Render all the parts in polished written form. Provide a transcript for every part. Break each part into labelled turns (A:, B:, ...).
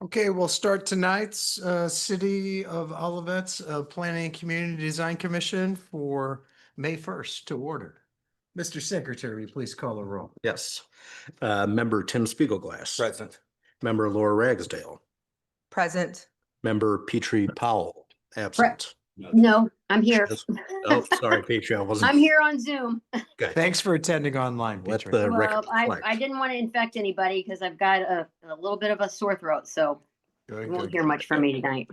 A: Okay, we'll start tonight's City of Olivet's Planning and Community Design Commission for May 1st to order. Mr. Secretary, please call a roll.
B: Yes. Member Tim Spiegelglass.
C: Present.
B: Member Laura Ragsdale.
D: Present.
B: Member Petrie Powell, absent.
E: No, I'm here.
B: Oh, sorry, Petrie, I wasn't.
E: I'm here on Zoom.
B: Okay.
A: Thanks for attending online,
B: Let
A: Petrie.
B: the record
E: Well, I
B: reflect.
E: didn't want to infect anybody because I've got a little bit of a sore throat, so
A: Good,
E: you won't
A: good.
E: hear much from me tonight.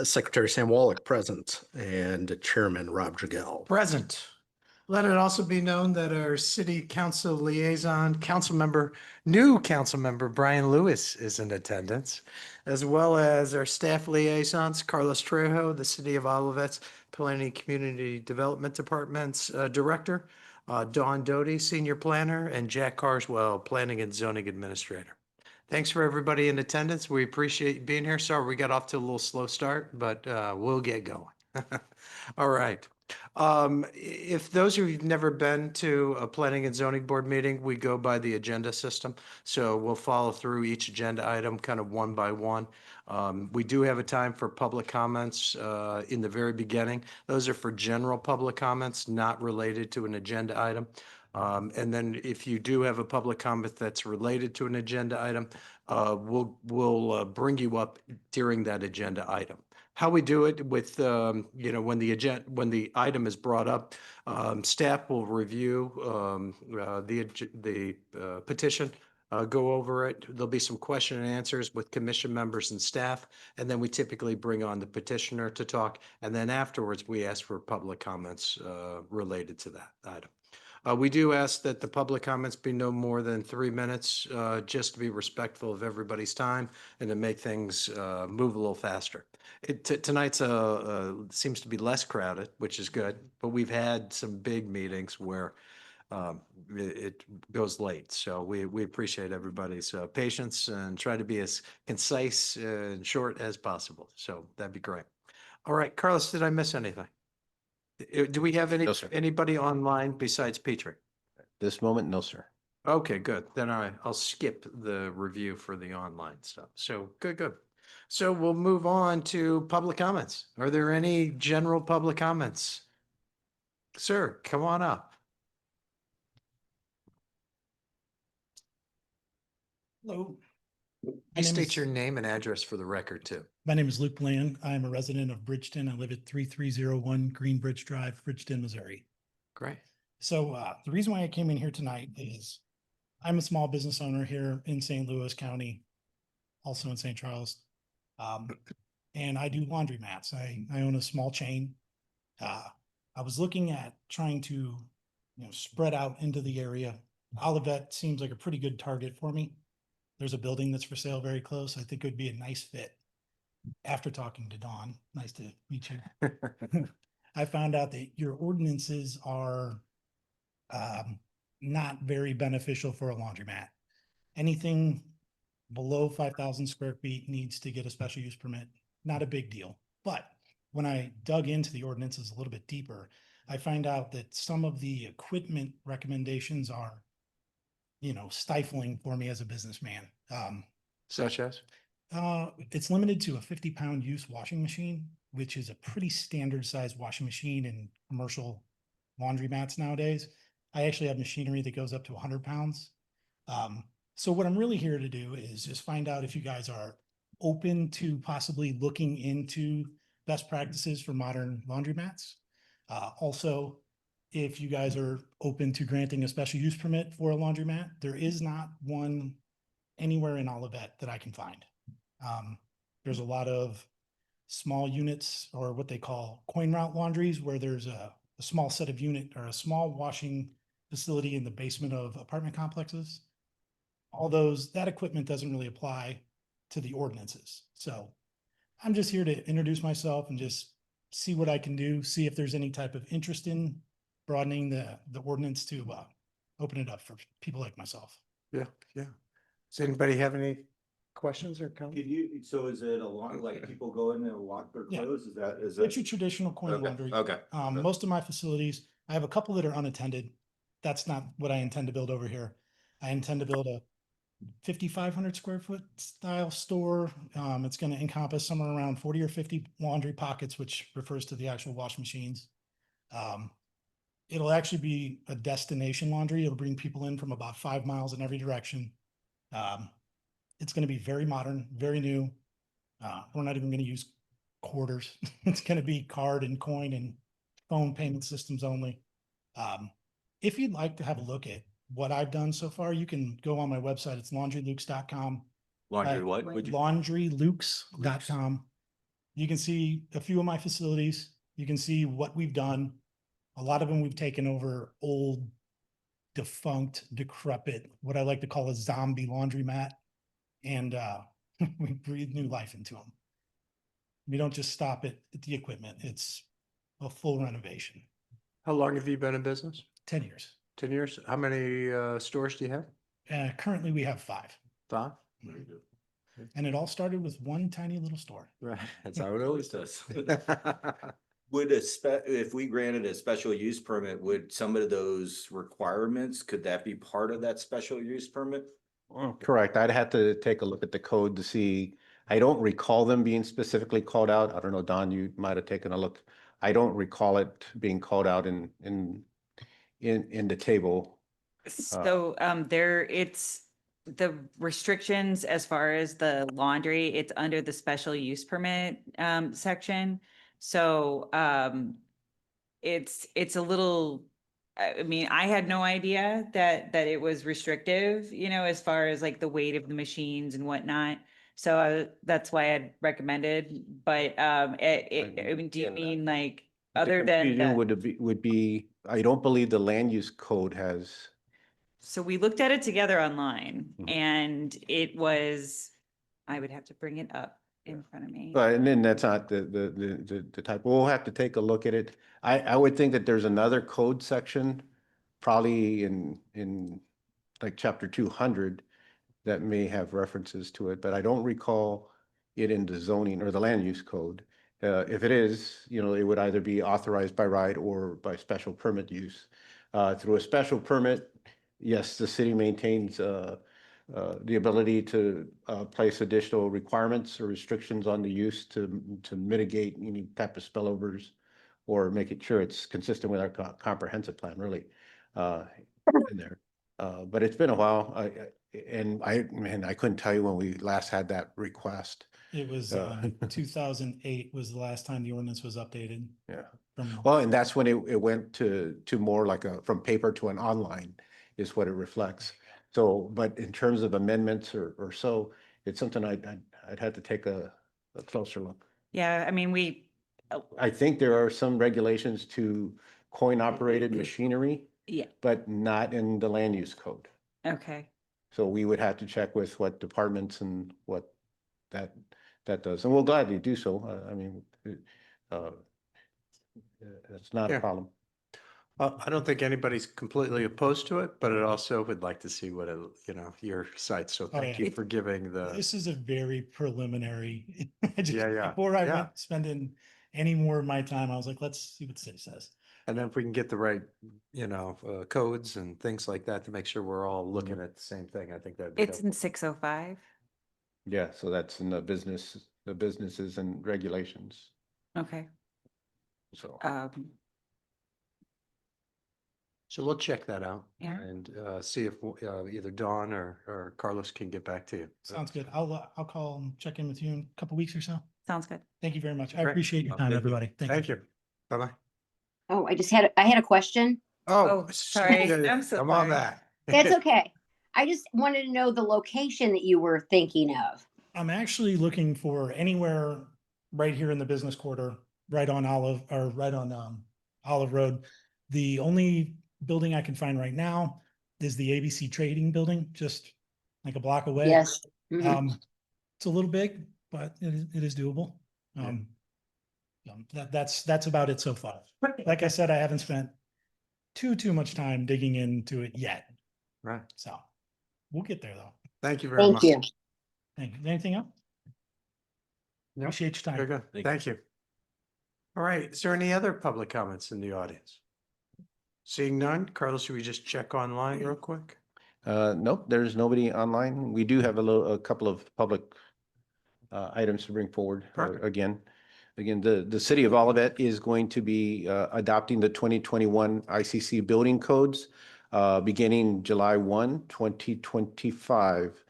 B: Secretary Sam Wallach present and Chairman Rob Jagel.
A: Present. Let it also be known that our City Council Liaison, new council member Brian Lewis is in attendance, as well as our staff liaisons, Carlos Trejo, the City of Olivet's Planning and Community Development Department's Director, Dawn Doty, Senior Planner, and Jack Carswell, Planning and Zoning Administrator. Thanks for everybody in attendance. We appreciate you being here. Sorry, we got off to a little slow start, but we'll get going. All right. If those of you who've never been to a planning and zoning board meeting, we go by the agenda system. So we'll follow through each agenda item kind of one by one. We do have a time for public comments in the very beginning. Those are for general public comments, not related to an agenda item. And then if you do have a public comment that's related to an agenda item, we'll bring you up during that agenda item. How we do it with, when the item is brought up, staff will review the petition, go over it. There'll be some question and answers with commission members and staff, and then we typically bring on the petitioner to talk. And then afterwards, we ask for public comments related to that item. We do ask that the public comments be no more than 3 minutes, just to be respectful of everybody's time and to make things move a little faster. Tonight's seems to be less crowded, which is good, but we've had some big meetings where it goes late. So we appreciate everybody's patience and try to be as concise and short as possible. So that'd be great. All right, Carlos, did I miss anything? Do we have
C: No, sir.
A: anybody online besides Petrie?
C: This moment, no, sir.
A: Okay, good. Then I'll skip the review for the online stuff. So good. So we'll move on to public comments. Are there any general public comments? Sir, come on up.
F: Hello.
A: Please state your name and address for the record too.
F: My name is Luke Bland. I'm a resident of Bridgeton. I live at 3301 Greenbridge Drive, Bridgeton, Missouri.
A: Great.
F: So the reason why I came in here tonight is I'm a small business owner here in St. Louis County, also in St. Charles. And I do laundromats. I own a small chain. I was looking at trying to, spread out into the area. Olivet seems like a pretty good target for me. There's a building that's for sale very close. I think it would be a nice fit. After talking to Dawn, nice to meet you. I found out that your ordinances are not very beneficial for a laundromat. Anything below 5,000 square feet needs to get a special use permit. Not a big deal. But when I dug into the ordinances a little bit deeper, I find out that some of the equipment recommendations are, stifling for me as a businessman.
A: Such as?
F: It's limited to a 50-pound use washing machine, which is a pretty standard size washing machine in commercial laundromats nowadays. I actually have machinery that goes up to 100 pounds. So what I'm really here to do is just find out if you guys are open to possibly looking into best practices for modern laundromats. Also, if you guys are open to granting a special use permit for a laundromat, there is not one anywhere in Olivet that I can find. There's a lot of small units, or what they call coin route laundries, where there's a small set of unit or a small washing facility in the basement of apartment complexes. All that equipment doesn't really apply to the ordinances. So I'm just here to introduce myself and just see what I can do, see if there's any type of interest in broadening the ordinance to open it up for people like myself.
A: Yeah. Does anybody have any questions or comments?
G: So is it a lot like people go in and walk their
F: Yeah.
G: clothes? Is
F: It's your traditional coin laundry.
G: Okay.
F: Most of my facilities, I have a couple that are unattended. That's not what I intend to build over here. I intend to build a 5,500 square foot style store. It's going to encompass somewhere around 40 or 50 laundry pockets, which refers to the actual wash machines. It'll actually be a destination laundry. It'll bring people in from about 5 miles in every direction. It's going to be very modern, very new. We're not even going to use quarters. It's going to be card and coin and phone payment systems only. If you'd like to have a look at what I've done so far, you can go on my website. It's laundrylukes.com.
G: Laundry what? Would you?
F: Laundrylukes.com. You can see a few of my facilities. You can see what we've done. A lot of them we've taken over old, defunct, decrepit, what I like to call a zombie laundromat. And we breathe new life into them. We don't just stop at the equipment. It's a full renovation.
A: How long have you been in business?
F: 10 years.
A: 10 years? How many stores do you have?
F: Currently we have 5.
A: 5?
F: And it all started with one tiny little store.
A: Right, that's how it always does.
G: Would if we granted a special use permit, would some of those requirements, could that be part of that special use permit?
C: Correct. I'd have to take a look at the code to see. I don't recall them being specifically called out. I don't know, Don, you might have taken a look. I don't recall it being called out in the table.
D: So it's the restrictions as far as the laundry, it's under the special use permit section. So it's a little, I mean, I had no idea that it was restrictive, as far as like the weight of the machines and whatnot. So that's why I'd recommended, but I mean, do you
C: And,
D: mean like
C: The
D: other than
C: confusion
D: the-
C: would be, I don't believe the land use code has.
D: So we looked at it together online
C: Mhm.
D: and it was, I would have to bring it up in front of me.
C: But and then that's not the type. We'll have to take a look at it. I would think that there's another code section, probably in like chapter 200, that may have references to it, but I don't recall it in the zoning or the land use code. If it is, it would either be authorized by right or by special permit use. Through a special permit, yes, the city maintains the ability to place additional requirements or restrictions on the use to mitigate any type of spillovers or make it sure it's consistent with our comprehensive plan, really, in there. But it's been a while. I couldn't tell you when we last had that request.
F: It was 2008 was the last time the ordinance was updated.
C: Yeah.
F: From
C: Well, and that's when it went to more like from paper to an online is what it reflects. So, but in terms of amendments or so, it's something I'd have to take a closer look.
D: Yeah, I mean,
C: I think there are some regulations to coin operated machinery,
D: yeah,
C: but not in the land use code.
D: okay.
C: So we would have to check with what departments and what that does, and we'll gladly do so. I mean, it's not
A: Yeah.
C: a problem.
A: I don't think anybody's completely opposed to it, but it also would like to see what, your site. So thank
F: yeah.
A: you for giving the,
F: This is a very preliminary.
A: Yeah.
F: Before I
A: Yeah.
F: went spending any more of my time, I was like, let's see what the city says.
A: and then if we can get the right, codes and things like that to make sure we're all looking at the same thing, I think that'd be
D: It's in
A: helpful.
D: 605.
C: Yeah, so that's in the businesses and regulations.
D: Okay.
C: So
A: So we'll check that out
D: Yeah.
A: and see if either Dawn or Carlos can get back to you.
F: Sounds good. I'll call and check in with you in a couple weeks or so.
D: Sounds good.
F: Thank you very much. I
A: Great.
F: appreciate your time,
G: Thank you.
F: everybody.
A: Thank you. Bye-bye.
E: Oh, I had a question.
D: Oh, sorry.
A: yeah,
D: I'm so
A: Come on
D: sorry.
A: back.
E: That's okay. I just wanted to know the location that you were thinking of.
F: I'm actually looking for anywhere right here in the business quarter, right on Olive Road. The only building I can find right now is the ABC Trading Building, just like a block away.
E: Yes. Mhm.
F: It's a little big, but it is doable. That's about it so far. Like I said, I haven't spent too much time digging into it yet.
A: Right.
F: So we'll get there though.
A: Thank you very
E: Thank
A: much.
E: you.
F: Thank you. Anything else?
A: Nope.
F: Appreciate your
A: Very
F: time.
A: good. Thank you. All right. Is there any other public comments in the audience? Seeing none, Carlos, should we just check online real quick?
C: Nope, there's nobody online. We do have a couple of public items to bring forward.
A: Perfect.
C: Again, the city of Olivet is going to be adopting the 2021 ICC building codes beginning July 1, 2025.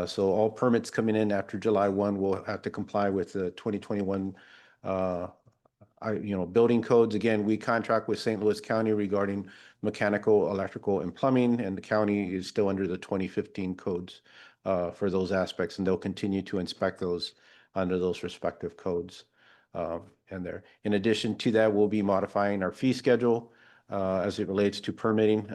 C: So all permits coming in after July 1 will have to comply with the 2021 building codes. Again, we contract with St. Louis County regarding mechanical, electrical, and plumbing, and the county is still under the 2015 codes for those aspects, and they'll continue to inspect those under those respective codes. And there, in addition to that, we'll be modifying our fee schedule as it relates to permitting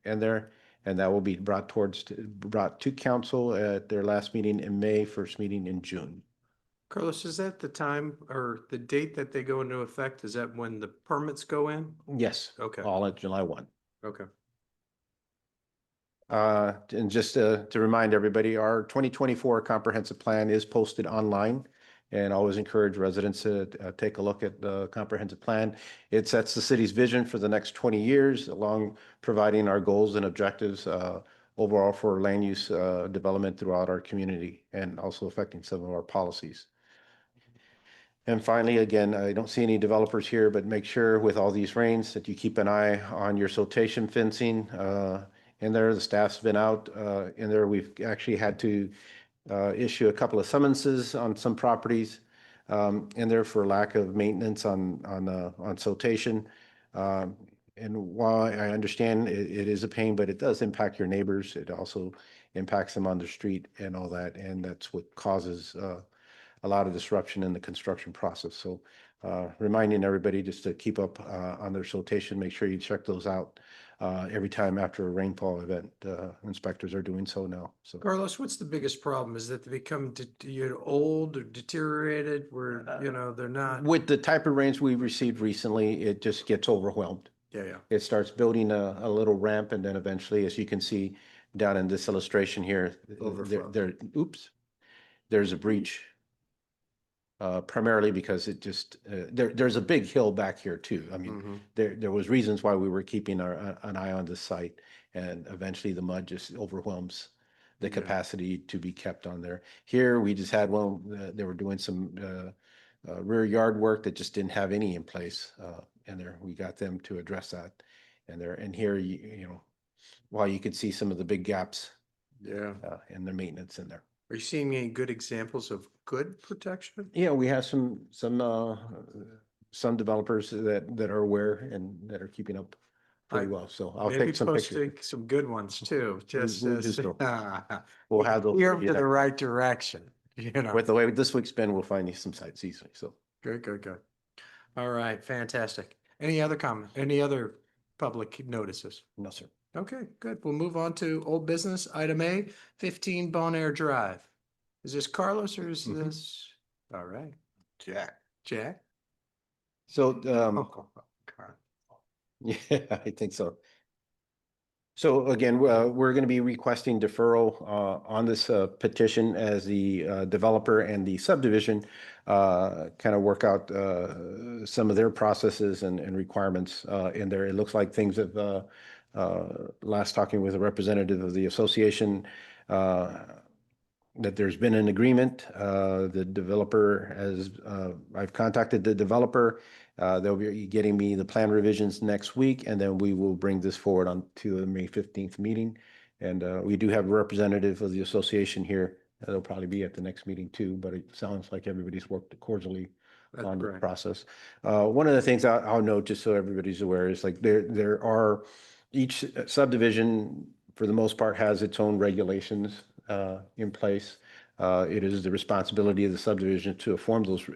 C: and there, and that will be brought to council at their last meeting in May, first meeting in June.
A: Carlos, is that the time or the date that they go into effect? Is that when the permits go in?
C: Yes.
A: Okay.
C: All at July 1.
A: Okay.
C: And just to remind everybody, our 2024 comprehensive plan is posted online, and always encourage residents to take a look at the comprehensive plan. It sets the city's vision for the next 20 years, along providing our goals and objectives overall for land use development throughout our community, and also affecting some of our policies. And finally, again, I don't see any developers here, but make sure with all these rains that you keep an eye on your siltation fencing. In there, the staff's been out in there. We've actually had to issue a couple of summonses on some properties in there for lack of maintenance on siltation. And while I understand it is a pain, but it does impact your neighbors. It also impacts them on the street and all that, and that's what causes a lot of disruption in the construction process. So reminding everybody just to keep up on their siltation, make sure you check those out every time after a rainfall event. Inspectors are doing so now. So
A: Carlos, what's the biggest problem? Is that they become old or deteriorated where, they're not?
C: with the type of rains we've received recently, it just gets overwhelmed.
A: Yeah.
C: It starts building a little ramp, and then eventually, as you can see down in this illustration here,
A: Overflow.
C: there's a breach. Primarily because it just there's a big hill back here too. I mean, there was reasons why we were keeping an eye on this site, and eventually the mud just overwhelms the capacity to be kept on there. Here we just had one. They were doing some rear yard work that just didn't have any in place, and there we got them to address that. And here while you could see some of the big gaps in the maintenance in there.
A: Are you seeing any good examples of good protection?
C: Yeah, we have some developers that are aware and that are keeping up pretty well. So I'll
A: Maybe
C: take some
A: posting
C: pictures.
A: some good ones too. Just
C: We'll do so. We'll have those.
A: Steer
C: for you
A: to the
C: next-
A: right direction.
C: With the way this week's been, we'll find you some sites easily. So
A: Good. All right, fantastic. Any other comment? Any other public notices?
C: no, sir.
A: Okay, good. We'll move on to old business. Item A, 15 Bon Air Drive. Is this Carlos or is this? All right, Jack?
C: So
A: Oh, Carl.
C: yeah, I think so. So again, we're going to be requesting deferral on this petition as the developer and the subdivision kind of work out some of their processes and requirements in there. It looks like things have, last talking with a representative of the association, that there's been an agreement. The developer has, I've contacted the developer. They'll be getting me the plan revisions next week, and then we will bring this forward on to the May 15th meeting. And we do have a representative of the association here. They'll probably be at the next meeting too, but it sounds like everybody's worked cordially
A: That's
C: on the
A: great.
C: process. One of the things I'll note, just so everybody's aware, is like there are, each subdivision for the most part has its own regulations in place. It is the responsibility of the subdivision to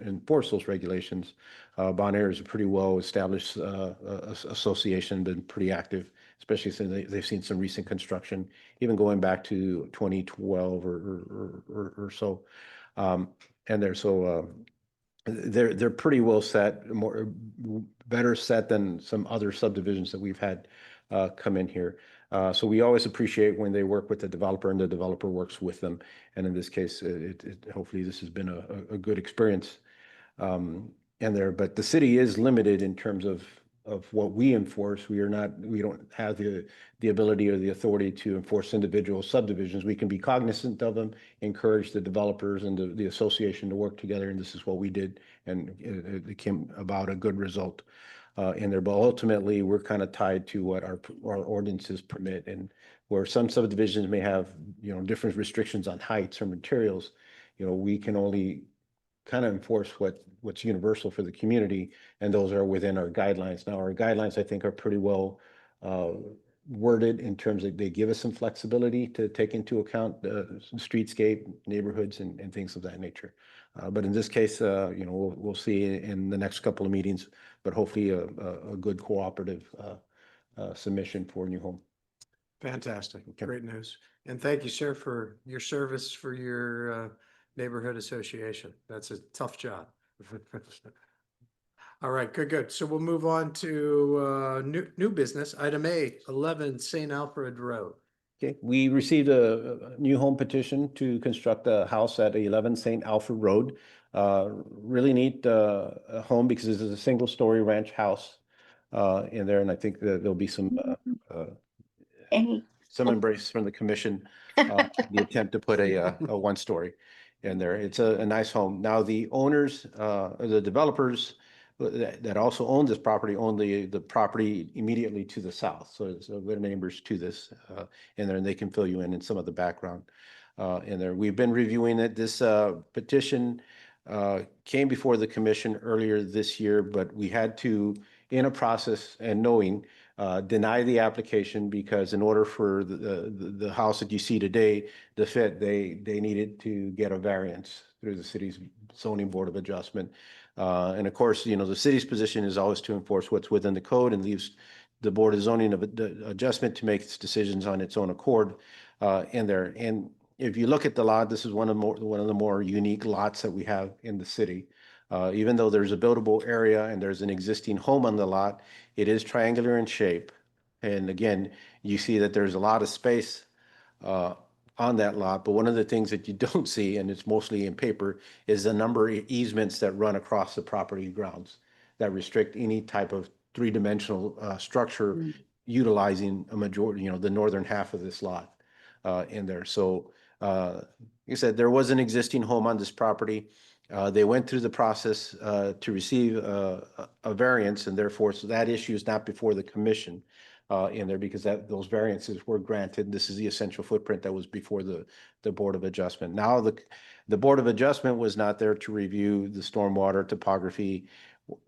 C: enforce those regulations. Bon Air is a pretty well-established association, been pretty active, especially since they've seen some recent construction, even going back to 2012 or so. And they're pretty well set, better set than some other subdivisions that we've had come in here. So we always appreciate when they work with the developer and the developer works with them. And in this case, hopefully this has been a good experience. But the city is limited in terms of of what we enforce. We don't have the ability or the authority to enforce individual subdivisions. We can be cognizant of them, encourage the developers and the association to work together, and this is what we did, and it came about a good result in there. But ultimately, we're kind of tied to what our ordinances permit, and where some subdivisions may have, different restrictions on heights or materials, we can only kind of enforce what's universal for the community, and those are within our guidelines. Now, our guidelines, I think, are pretty well worded in terms of they give us some flexibility to take into account the streetscape, neighborhoods, and things of that nature. But in this case, we'll see in the next couple of meetings, but hopefully a good cooperative submission for New Home.
A: Fantastic.
C: Okay.
A: Great news. And thank you, sir, for your service for your neighborhood association. That's a tough job. All right, good. So we'll move on to new business. Item A, 11 St. Alfred Road.
C: Okay, we received a New Home petition to construct a house at 11 St. Alfred Road. Really neat home because this is a single-story ranch house in there, and I think that there'll be some embrace from the commission, the attempt to put a one-story in there. It's a nice home. Now, the owners, the developers that also own this property own the property immediately to the south. So they're neighbors to this in there, and they can fill you in some of the background in there. We've been reviewing it. This petition came before the commission earlier this year, but we had to, in a process and knowing, deny the application because in order for the house that you see today to fit, they needed to get a variance through the city's zoning board of adjustment. And of course, the city's position is always to enforce what's within the code and leaves the board of zoning of adjustment to make its decisions on its own accord in there. And if you look at the lot, this is one of the more unique lots that we have in the city. Even though there's a buildable area and there's an existing home on the lot, it is triangular in shape. And again, you see that there's a lot of space on that lot. But one of the things that you don't see, and it's mostly in paper, is the number of easements that run across the property grounds that restrict any type of three-dimensional structure utilizing a majority, the northern half of this lot in there. So like I said, there was an existing home on this property. They went through the process to receive a variance, and therefore, so that issue is not before the commission in there because those variances were granted. This is the essential footprint that was before the Board of Adjustment. Now the Board of Adjustment was not there to review the stormwater topography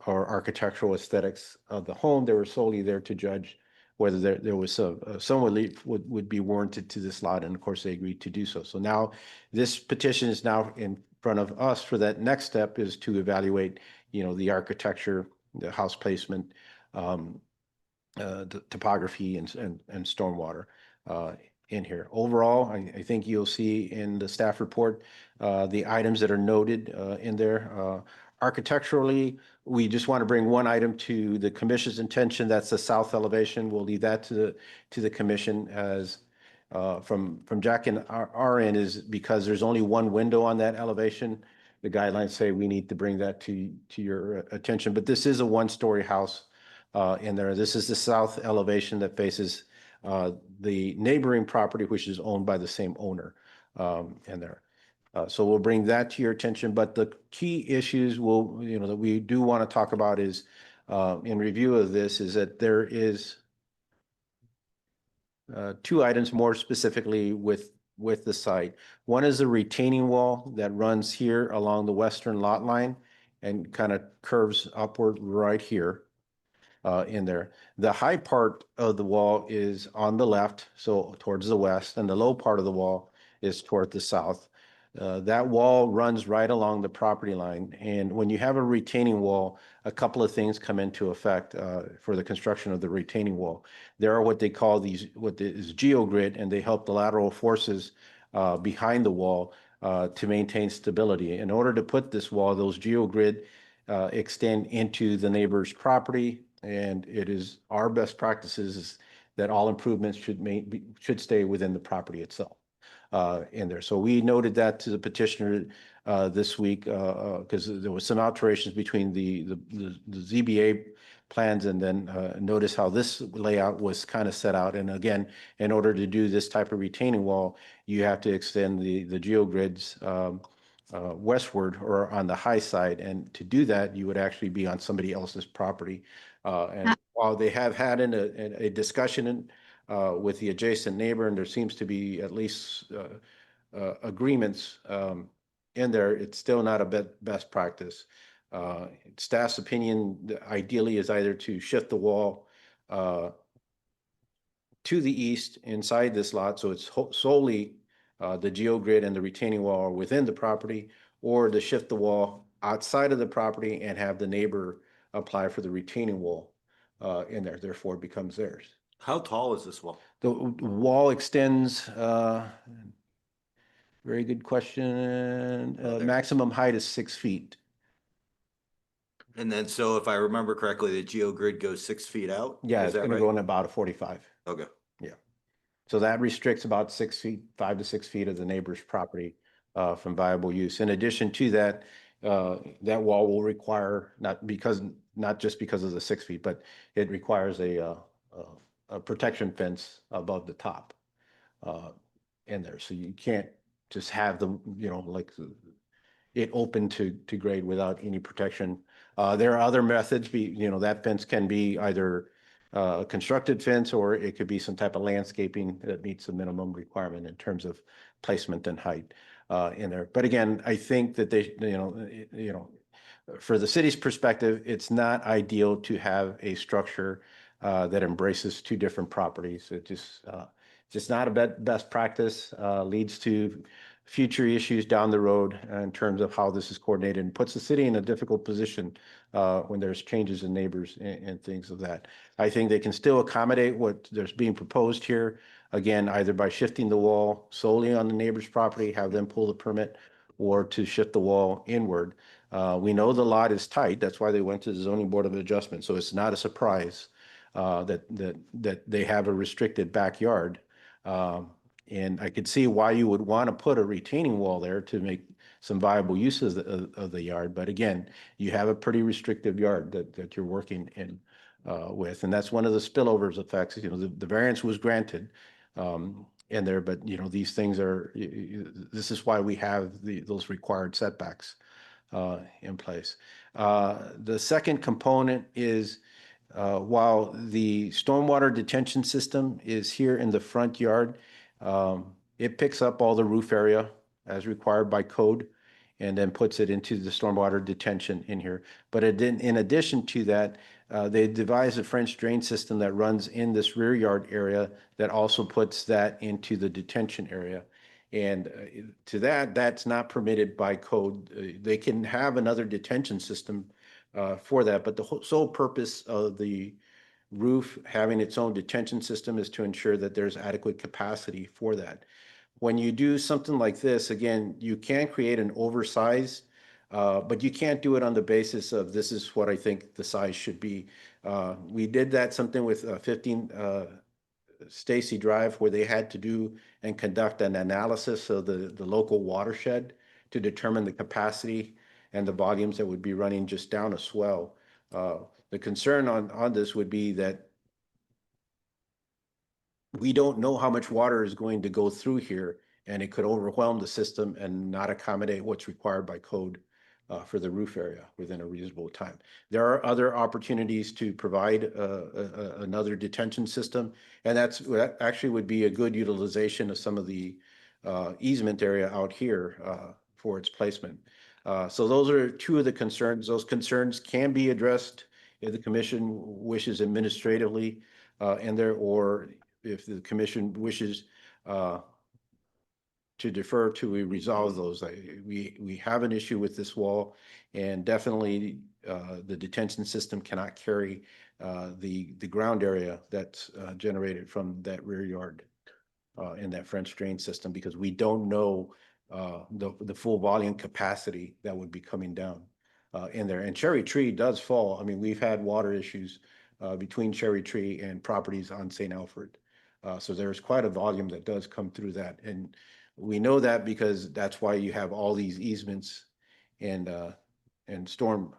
C: or architectural aesthetics of the home. They were solely there to judge whether there was some relief would be warranted to this lot, and of course they agreed to do so. So now this petition is now in front of us for that next step is to evaluate, the architecture, the house placement, the topography and stormwater in here. Overall, I think you'll see in the staff report the items that are noted in there. Architecturally, we just want to bring one item to the commission's attention. That's the south elevation. We'll leave that to the commission as from Jack and our end is because there's only one window on that elevation. The guidelines say we need to bring that to your attention, but this is a one-story house in there. This is the south elevation that faces the neighboring property, which is owned by the same owner in there. So we'll bring that to your attention, but the key issues that we do want to talk about is in review of this is that there is two items more specifically with the site. One is a retaining wall that runs here along the western lot line and kind of curves upward right here in there. The high part of the wall is on the left, so towards the west, and the low part of the wall is toward the south. That wall runs right along the property line. And when you have a retaining wall, a couple of things come into effect for the construction of the retaining wall. There are what they call what is geogrid, and they help the lateral forces behind the wall to maintain stability. In order to put this wall, those geogrid extend into the neighbor's property, and it is our best practices is that all improvements should stay within the property itself. In there. So we noted that to the petitioner this week because there was some alterations between the ZBA plans and then notice how this layout was kind of set out. And again, in order to do this type of retaining wall, you have to extend the geogrids westward or on the high side. And to do that, you would actually be on somebody else's property. And while they have had a discussion with the adjacent neighbor, and there seems to be at least agreements in there, it's still not a best practice. Staff's opinion ideally is either to shift the wall to the east inside this lot, so it's solely the geogrid and the retaining wall are within the property, or to shift the wall outside of the property and have the neighbor apply for the retaining wall in there, therefore it becomes theirs.
G: How tall is this wall?
C: The wall extends, very good question,
G: Oh, there.
C: maximum height is 6 feet.
G: And then, so if I remember correctly, the geogrid goes 6 feet out?
C: Yeah,
G: Is
C: it's
G: that
C: gonna
G: right?
C: go in about a 45.
G: Okay.
C: So that restricts about 6 feet, 5 to 6 feet of the neighbor's property from viable use. In addition to that, that wall will require, not just because of the 6 feet, but it requires a protection fence above the top in there. So you can't just have the, like it open to grade without any protection. There are other methods, that fence can be either a constructed fence, or it could be some type of landscaping that meets the minimum requirement in terms of placement and height in there. But again, I think that they, for the city's perspective, it's not ideal to have a structure that embraces two different properties. It just not a best practice, leads to future issues down the road in terms of how this is coordinated, and puts the city in a difficult position when there's changes in neighbors and things of that. I think they can still accommodate what there's being proposed here. Again, either by shifting the wall solely on the neighbor's property, have them pull the permit, or to shift the wall inward. We know the lot is tight. That's why they went to the zoning board of adjustment. So it's not a surprise that they have a restricted backyard. And I could see why you would want to put a retaining wall there to make some viable uses of the yard. But again, you have a pretty restrictive yard that you're working in with. And that's one of the spillovers effects. The variance was granted in there, but these things are, this is why we have those required setbacks in place. The second component is while the stormwater detention system is here in the front yard, it picks up all the roof area as required by code and then puts it into the stormwater detention in here. But in addition to that, they devised a French drain system that runs in this rear yard area that also puts that into the detention area. And to that's not permitted by code. They can have another detention system for that, but the sole purpose of the roof having its own detention system is to ensure that there's adequate capacity for that. When you do something like this, again, you can create an oversize, but you can't do it on the basis of this is what I think the size should be. We did that something with 15 Stacy Drive, where they had to do and conduct an analysis of the local watershed to determine the capacity and the volumes that would be running just down a swell. The concern on this would be that we don't know how much water is going to go through here, and it could overwhelm the system and not accommodate what's required by code for the roof area within a reasonable time. There are other opportunities to provide another detention system, and that actually would be a good utilization of some of the easement area out here for its placement. So those are two of the concerns. Those concerns can be addressed if the commission wishes administratively or if the commission wishes to defer to we resolve those. We have an issue with this wall, and definitely the detention system cannot carry the ground area that's generated from that rear yard in that French drain system, because we don't know the full volume capacity that would be coming down in there. And Cherry Tree does fall. I mean, we've had water issues between Cherry Tree and properties on St. Alfred. So there's quite a volume that does come through that. And we know that because that's why you have all these easements and and storm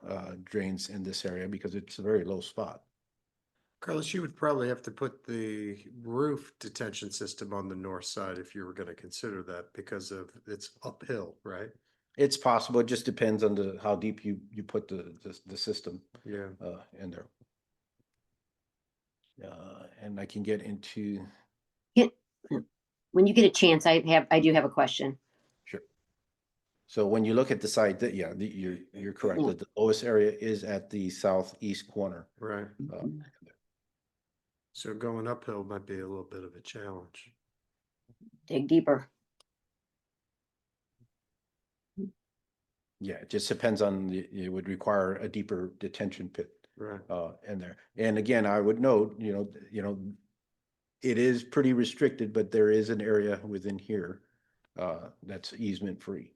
C: drains in this area because it's a very low spot.
A: Carlos, you would probably have to put the roof detention system on the north side if you were going to consider that because of it's uphill, right?
C: It's possible. It just depends on how deep you put the system
A: Yeah.
C: in there. And I can get into.
E: When you get a chance, I do have a question.
C: Sure. So when you look at the site, that you're correct that the lowest area is at the southeast corner.
A: Right.
C: Uh,
A: So going uphill might be a little bit of a challenge.
E: Dig deeper.
C: Yeah, it just depends on it would require a deeper detention pit
A: Right.
C: in there. And again, I would note, it is pretty restricted, but there is an area within here that's easement free.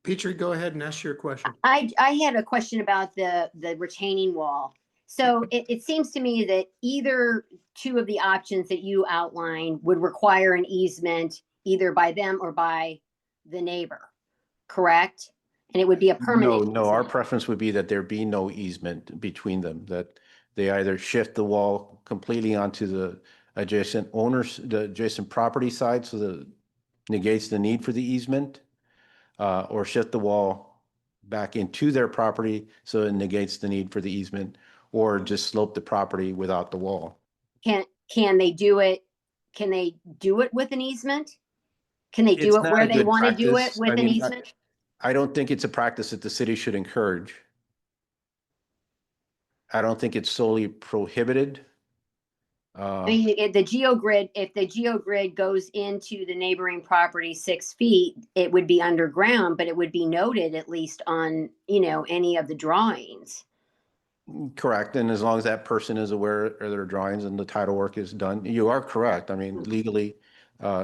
A: Petrie, go ahead and ask your question.
E: I had a question about the retaining wall. So it seems to me that either two of the options that you outlined would require an easement either by them or by the neighbor, correct? And it would be a permanent.
C: No, our
E: easement.
C: preference would be that there be no easement between them, that they either shift the wall completely onto the adjacent owners, the adjacent property side, so that negates the need for the easement, or shift the wall back into their property so it negates the need for the easement, or just slope the property without the wall.
E: Can they do it? Can they do it with an easement? Can they do
C: It's
E: it
C: not
E: where
C: a
E: they
C: good
E: want to do it
C: practice.
E: with
C: I
E: an
C: mean,
E: easement?
C: I don't think it's a practice that the city should encourage. I don't think it's solely prohibited.
E: I mean, if the geogrid goes into the neighboring property 6 feet, it would be underground, but it would be noted at least on, any of the drawings.
C: Correct, and as long as that person is aware of their drawings and the title work is done, you are correct. I mean, legally,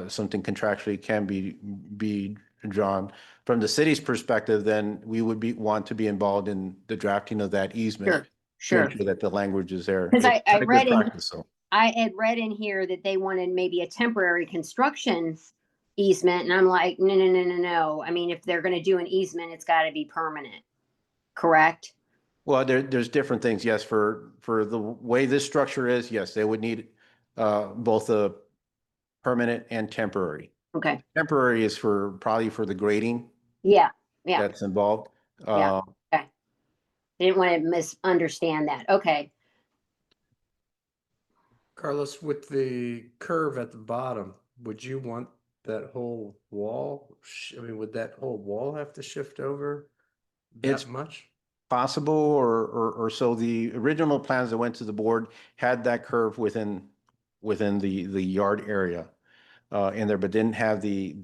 C: something contractually can be drawn. From the city's perspective, then we would want to be involved in the drafting of that easement.
E: Sure,
C: To
E: sure.
C: ensure that the language is there.
E: 'Cause
C: It's
E: I
C: not a good
E: read in-
C: practice, though.
E: I had read in here that they wanted maybe a temporary construction easement, and I'm like, no, no, no, no, no. I mean, if they're gonna do an easement, it's gotta be permanent, correct?
C: Well, there's different things. Yes, for the way this structure is, yes, they would need both a permanent and temporary.
E: Okay,
C: Temporary is probably for the grading
E: yeah, yeah,
C: that's involved.
E: Yeah. okay. Didn't want to misunderstand that. Okay,
A: Carlos, with the curve at the bottom, would you want that whole wall? I mean, would that whole wall have to shift over
C: It's-
A: that much?
C: Possible, or so the original plans that went to the board had that curve within the yard area in there, but didn't have it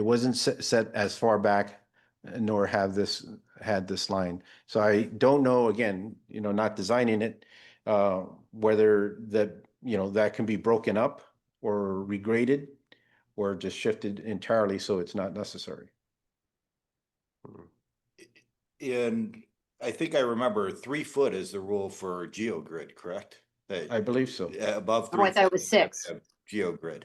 C: wasn't set as far back, nor had this line. So I don't know, again, not designing it, whether that can be broken up or regraded or just shifted entirely so it's not necessary.
G: And I think I remember 3 foot is the rule for GeoGrid, correct? That
C: I believe so.
G: above
E: Oh, I
G: 3
E: thought it
G: feet,
E: was
G: you have to
E: 6.
G: have GeoGrid.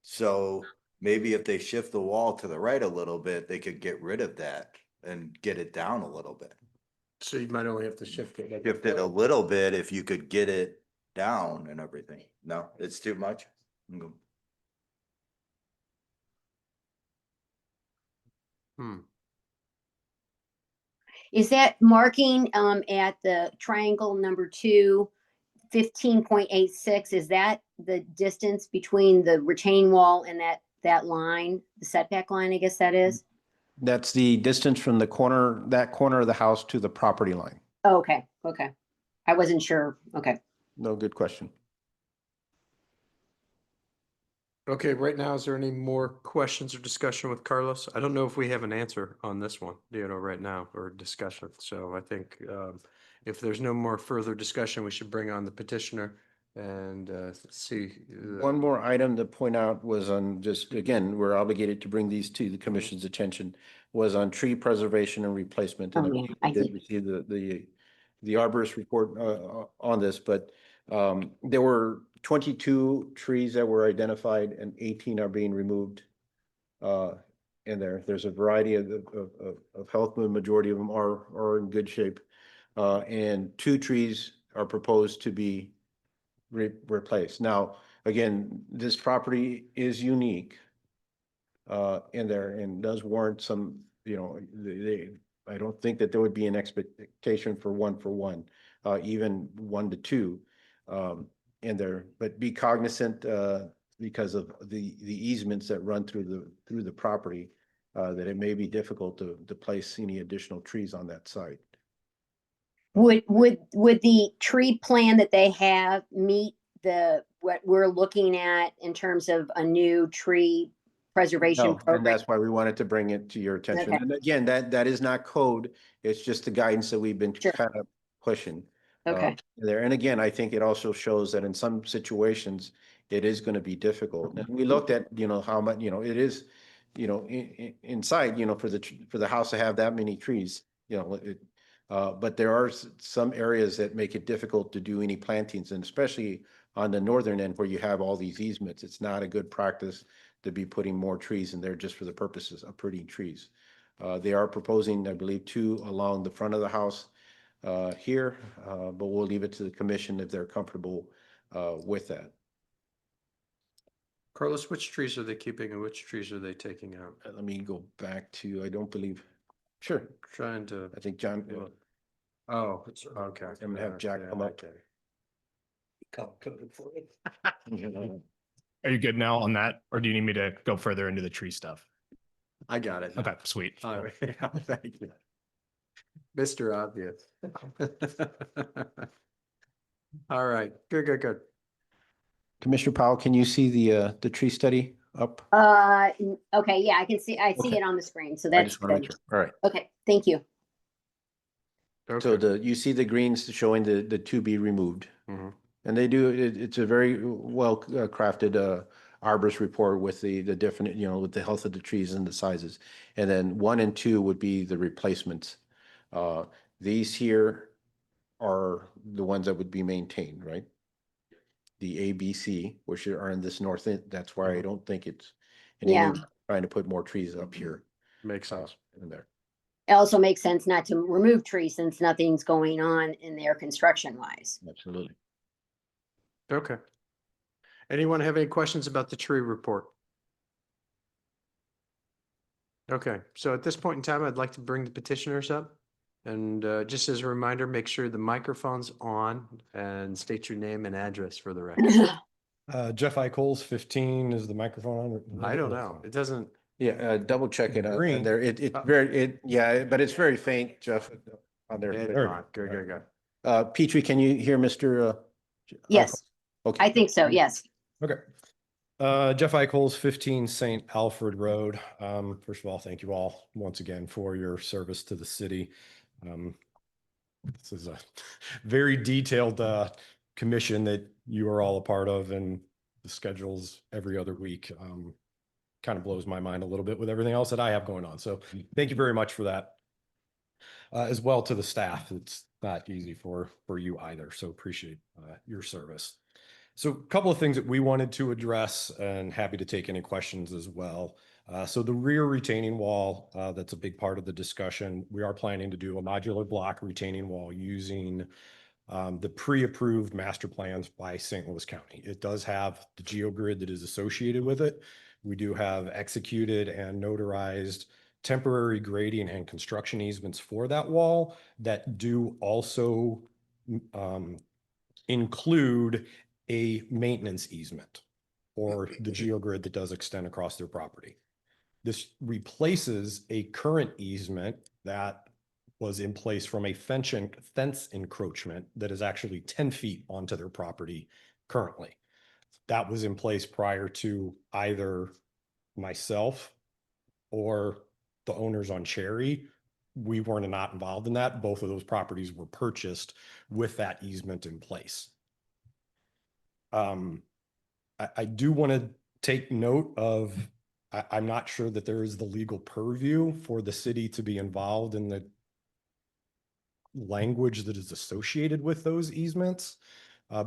G: So maybe if they shift the wall to the right a little bit, they could get rid of that and get it down a little bit.
A: So you might only have to shift it. like
G: Shift it a little bit if you could get it down and everything. No, it's too much. Mm.
A: Hmm.
E: Is that marking at the triangle number 2, 15.86? Is that the distance between the retaining wall and that line, the setback line, I guess that is?
C: That's the distance from that corner of the house to the property line.
E: Oh, okay, okay. I wasn't sure. Okay.
C: No, good question.
A: Okay, right now, is there any more questions or discussion with Carlos? I don't know if we have an answer on this one, right now, or discussion. So I think if there's no more further discussion, we should bring on the petitioner and see.
C: One more item to point out was on just, again, we're obligated to bring these to the commission's attention, was on tree preservation and replacement. And
E: Oh, yeah,
C: I
E: I
C: did
E: see.
C: receive the arborist report on this, but there were 22 trees that were identified and 18 are being removed in there. There's a variety of health, the majority of them are in good shape. And 2 trees are proposed to be replaced. Now, again, this property is unique in there and does warrant some, you know, I don't think that there would be an expectation for one, even 1 to 2 in there, but be cognizant because of the easements that run through the property that it may be difficult to place any additional trees on that site.
E: Would the tree plan that they have meet what we're looking at in terms of a new tree preservation
C: No, and
E: program?
C: that's why we wanted to bring it to your attention.
E: Okay.
C: And again, that is not code. It's just the guidance that we've been
E: Sure.
C: kind of pushing.
E: Okay.
C: There. And again, I think it also shows that in some situations, it is going to be difficult. And we looked at, you know, how much, you know, it is, you know, inside, you know, for the house to have that many trees, you know, but there are some areas that make it difficult to do any plantings, and especially on the northern end where you have all these easements, it's not a good practice to be putting more trees in there just for the purposes of pretty trees. They are proposing, I believe, 2 along the front of the house here, but we'll leave it to the commission if they're comfortable with that.
A: Carlos, which trees are they keeping and which trees are they taking out?
C: Let me go back to, I don't believe, sure,
A: Trying to,
C: I think John,
A: oh, okay.
C: I'm gonna have Jack
A: Yeah,
C: come up.
A: okay.
H: Are you good now on that, or do you need me to go further into the tree stuff?
A: I got it.
H: Okay, sweet.
A: All right, yeah, thank you. Mr. Obvious. All right, good.
C: Commissioner Powell, can you see the tree study up?
E: Okay, yeah, I see
C: Okay.
E: it on the screen, so
C: I
E: that's
C: just want to make
E: good.
C: sure. All right.
E: Okay, thank you.
C: So
A: Okay.
C: you see the greens showing the to be removed.
A: Mhm.
C: And they do, it's a very well crafted arborist report with the different, you know, with the health of the trees and the sizes. And then 1 and 2 would be the replacements. These here are the ones that would be maintained, right? The A, B, C, which are in this north end, that's why I
A: Mhm.
C: don't think it's in any
E: Yeah.
C: way trying to put more trees up here
A: Makes sense.
C: in there.
E: It also makes sense not to remove trees since nothing's going on in there construction wise.
C: Absolutely.
A: Okay. Anyone have any questions about the tree report? Okay, so at this point in time, I'd like to bring the petitioners up. And just as a reminder, make sure the microphone's on and state your name and address for the record.
I: Jeff Eichholz, 15, is the microphone on?
A: I don't know. It doesn't,
C: Yeah, double check it out.
I: Green.
C: There, it's yeah, but it's very faint, Jeff, on there.
A: it's
I: There.
A: not. Good.
C: Petrie, can you hear Mr.?
E: Yes,
C: Okay.
E: I think so, yes.
I: Okay. Jeff Eichholz, 15 St. Alfred Road. First of all, thank you all once again for your service to the city. This is a very detailed commission that you are all a part of, and the schedules every other week kind of blows my mind a little bit with everything else that I have going on. So thank you very much for that. As well to the staff. It's not easy for you either. So appreciate your service. So a couple of things that we wanted to address, and happy to take any questions as well. So the rear retaining wall, that's a big part of the discussion. We are planning to do a modular block retaining wall using the pre-approved master plans by St. Louis County. It does have the geogrid that is associated with it. We do have executed and notarized temporary grading and construction easements for that wall that do also include a maintenance easement or the geogrid that does extend across their property. This replaces a current easement that was in place from a fence encroachment that is actually 10 feet onto their property currently. That was in place prior to either myself or the owners on Cherry. We weren't not involved in that. Both of those properties were purchased with that easement in place. I do want to take note of, I'm not sure that there is the legal purview for the city to be involved in the language that is associated with those easements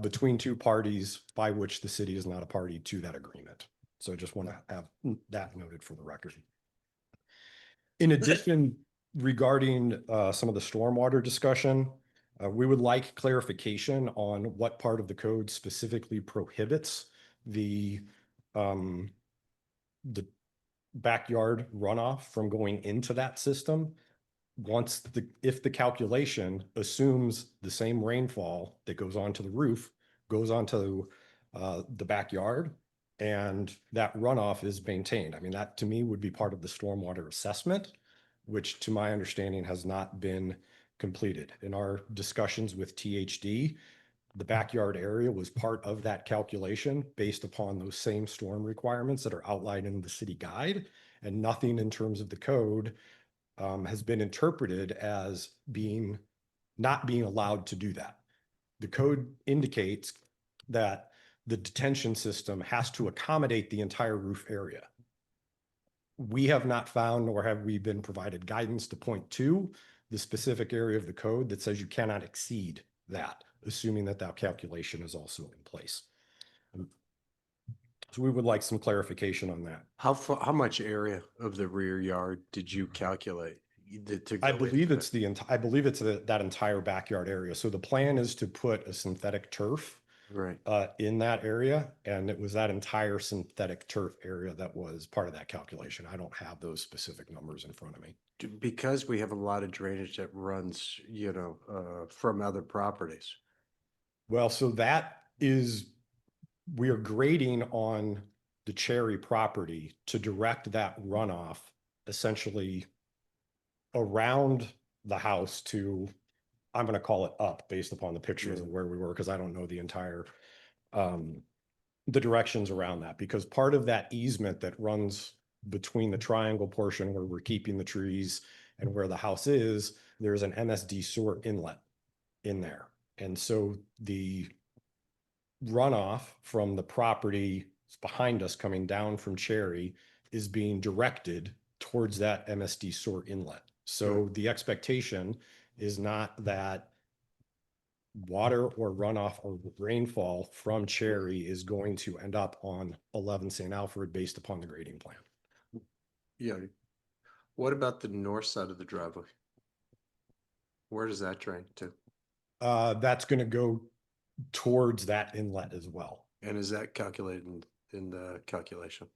I: between 2 parties by which the city is not a party to that agreement. So I just want to have that noted for the record. In addition, regarding some of the stormwater discussion, we would like clarification on what part of the code specifically prohibits the backyard runoff from going into that system. If the calculation assumes the same rainfall that goes onto the roof, goes onto the backyard, and that runoff is maintained. I mean, that to me would be part of the stormwater assessment, which to my understanding has not been completed. In our discussions with THD, the backyard area was part of that calculation based upon those same storm requirements that are outlined in the city guide, and nothing in terms of the code has been interpreted as not being allowed to do that. The code indicates that the detention system has to accommodate the entire roof area. We have not found, nor have we been provided guidance to point to the specific area of the code that says you cannot exceed that, assuming that that calculation is also in place. So we would like some clarification on that.
A: How much area of the rear yard did you calculate?
I: I believe it's that entire backyard area. So the plan is to put a synthetic turf
A: right.
I: In that area, and it was that entire synthetic turf area that was part of that calculation. I don't have those specific numbers in front of me.
A: Because we have a lot of drainage that runs, from other properties.
I: Well, so we are grading on the Cherry property to direct that runoff essentially around the house to, I'm going to call it up based upon the pictures of where we were, because I don't know the entire, the directions around that, because part of that easement that runs between the triangle portion where we're keeping the trees and where the house is, there's an MSD sewer inlet in there. And so the runoff from the property behind us coming down from Cherry is being directed towards that MSD sewer inlet. So the expectation is not that water or runoff or rainfall from Cherry is going to end up on 11 St. Alfred based upon the grading plan.
A: Yeah. What about the north side of the driveway? Where does that drain to?
I: That's going to go towards that inlet as well.
A: And is that calculated in the calculation?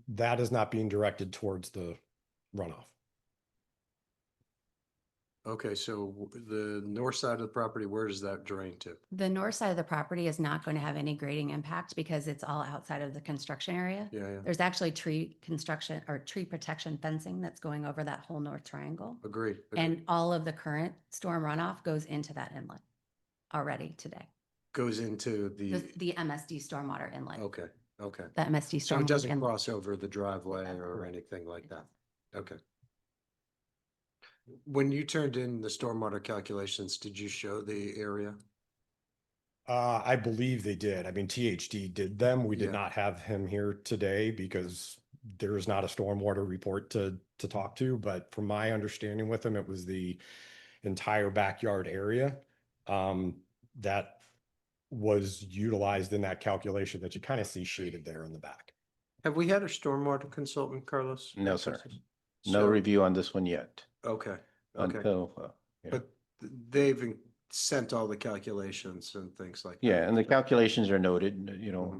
I: That is not being directed towards the runoff.
A: Okay, so the north side of the property, where does that drain to?
J: The north side of the property is not going to have any grading impact because it's all outside of the construction area.
A: Yeah.
J: There's actually tree construction or tree protection fencing that's going over that whole north triangle.
A: Agreed.
J: And all of the current storm runoff goes into that inlet already today.
A: Goes into
J: The MSD stormwater inlet.
A: okay.
J: The MSD stormwater.
A: So it doesn't
J: inlet.
A: cross over the driveway or anything like that? Okay. When you turned in the stormwater calculations, did you show the area?
I: I believe they did. I mean, THD did them. We did
A: Yeah.
I: not have him here today because there is not a stormwater report to talk to. But from my understanding with him, it was the entire backyard area that was utilized in that calculation that you kind of see shaded there in the back.
A: Have we had a stormwater consultant, Carlos?
C: No, sir. No
A: So-
C: review on this one yet.
A: Okay,
C: Until, yeah.
A: but they've sent all the calculations and things like that.
C: Yeah, and the calculations are noted, in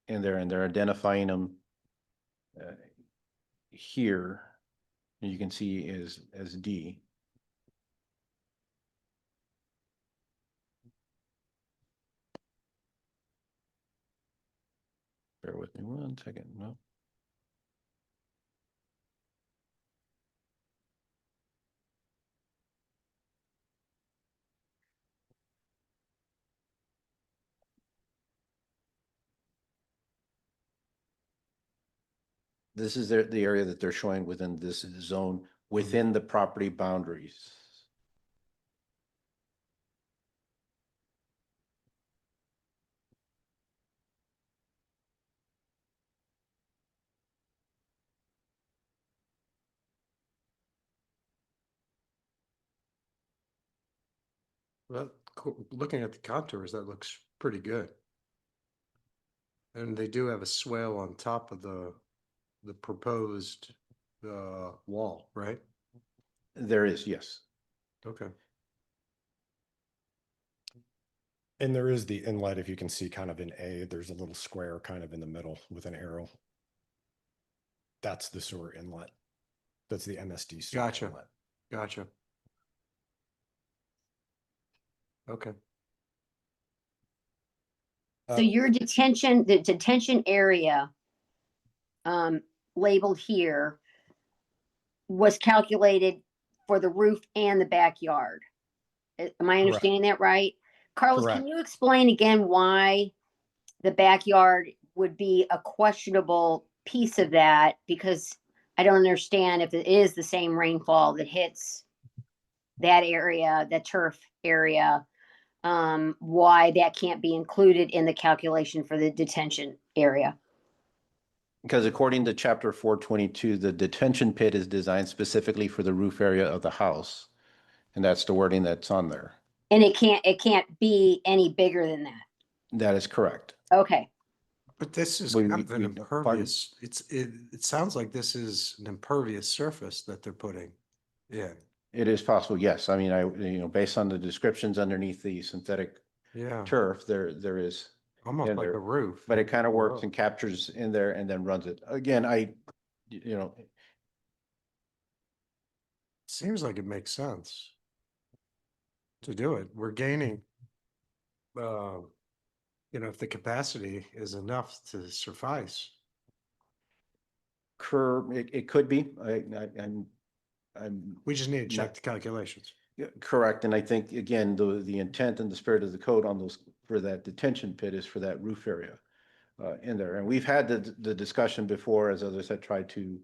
C: there, and they're identifying them here. You can see as D. Bear with me 1 second, no. This is the area that they're showing within this zone, within the property boundaries.
A: Well, looking at the contours, that looks pretty good. And they do have a swale on top of the proposed wall, right?
C: There is, yes.
A: Okay.
I: And there is the inlet, if you can see kind of in A, there's a little square kind of in the middle with an arrow. That's the sewer inlet. That's the MSD sewer
A: Gotcha.
I: inlet.
A: Gotcha. Okay.
E: So your detention, the detention area labeled here was calculated for the roof and the backyard. Am I understanding that right? Carlos, can
I: Correct.
E: you explain again why the backyard would be a questionable piece of that? Because I don't understand if it is the same rainfall that hits that area, the turf area, why that can't be included in the calculation for the detention area.
C: Because according to chapter 422, the detention pit is designed specifically for the roof area of the house. And that's the wording that's on there.
E: And it can't be any bigger than that.
C: That is correct.
E: Okay.
A: But this is
C: We-
A: kind of an
C: we- pardon?
A: impervious, it sounds like this is an impervious surface that they're putting in.
C: It is possible, yes. I mean, based on the descriptions underneath the synthetic
A: Yeah,
C: turf, there is,
A: almost
C: in
A: like a
C: there.
A: roof.
C: but it kind of works
A: Whoa.
C: and captures in there and then runs it. Again,
A: Seems like it makes sense to do it. We're gaining, if the capacity is enough to suffice.
C: it could be. I'm
A: We just need to check
C: Not-
A: the calculations.
C: Yeah, correct. And I think, again, the intent and the spirit of the code on those, for that detention pit is for that roof area in there. And we've had the discussion before, as others had tried to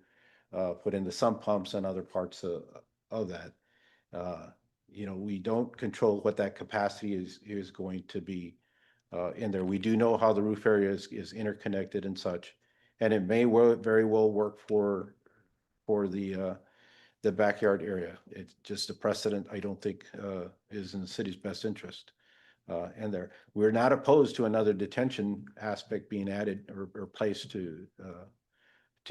C: put in the sump pumps and other parts of that. We don't control what that capacity is going to be in there. We do know how the roof area is interconnected and such. And it may very well work for the backyard area. It's just a precedent I don't think is in the city's best interest. And there, we're not opposed to another detention aspect being added or placed to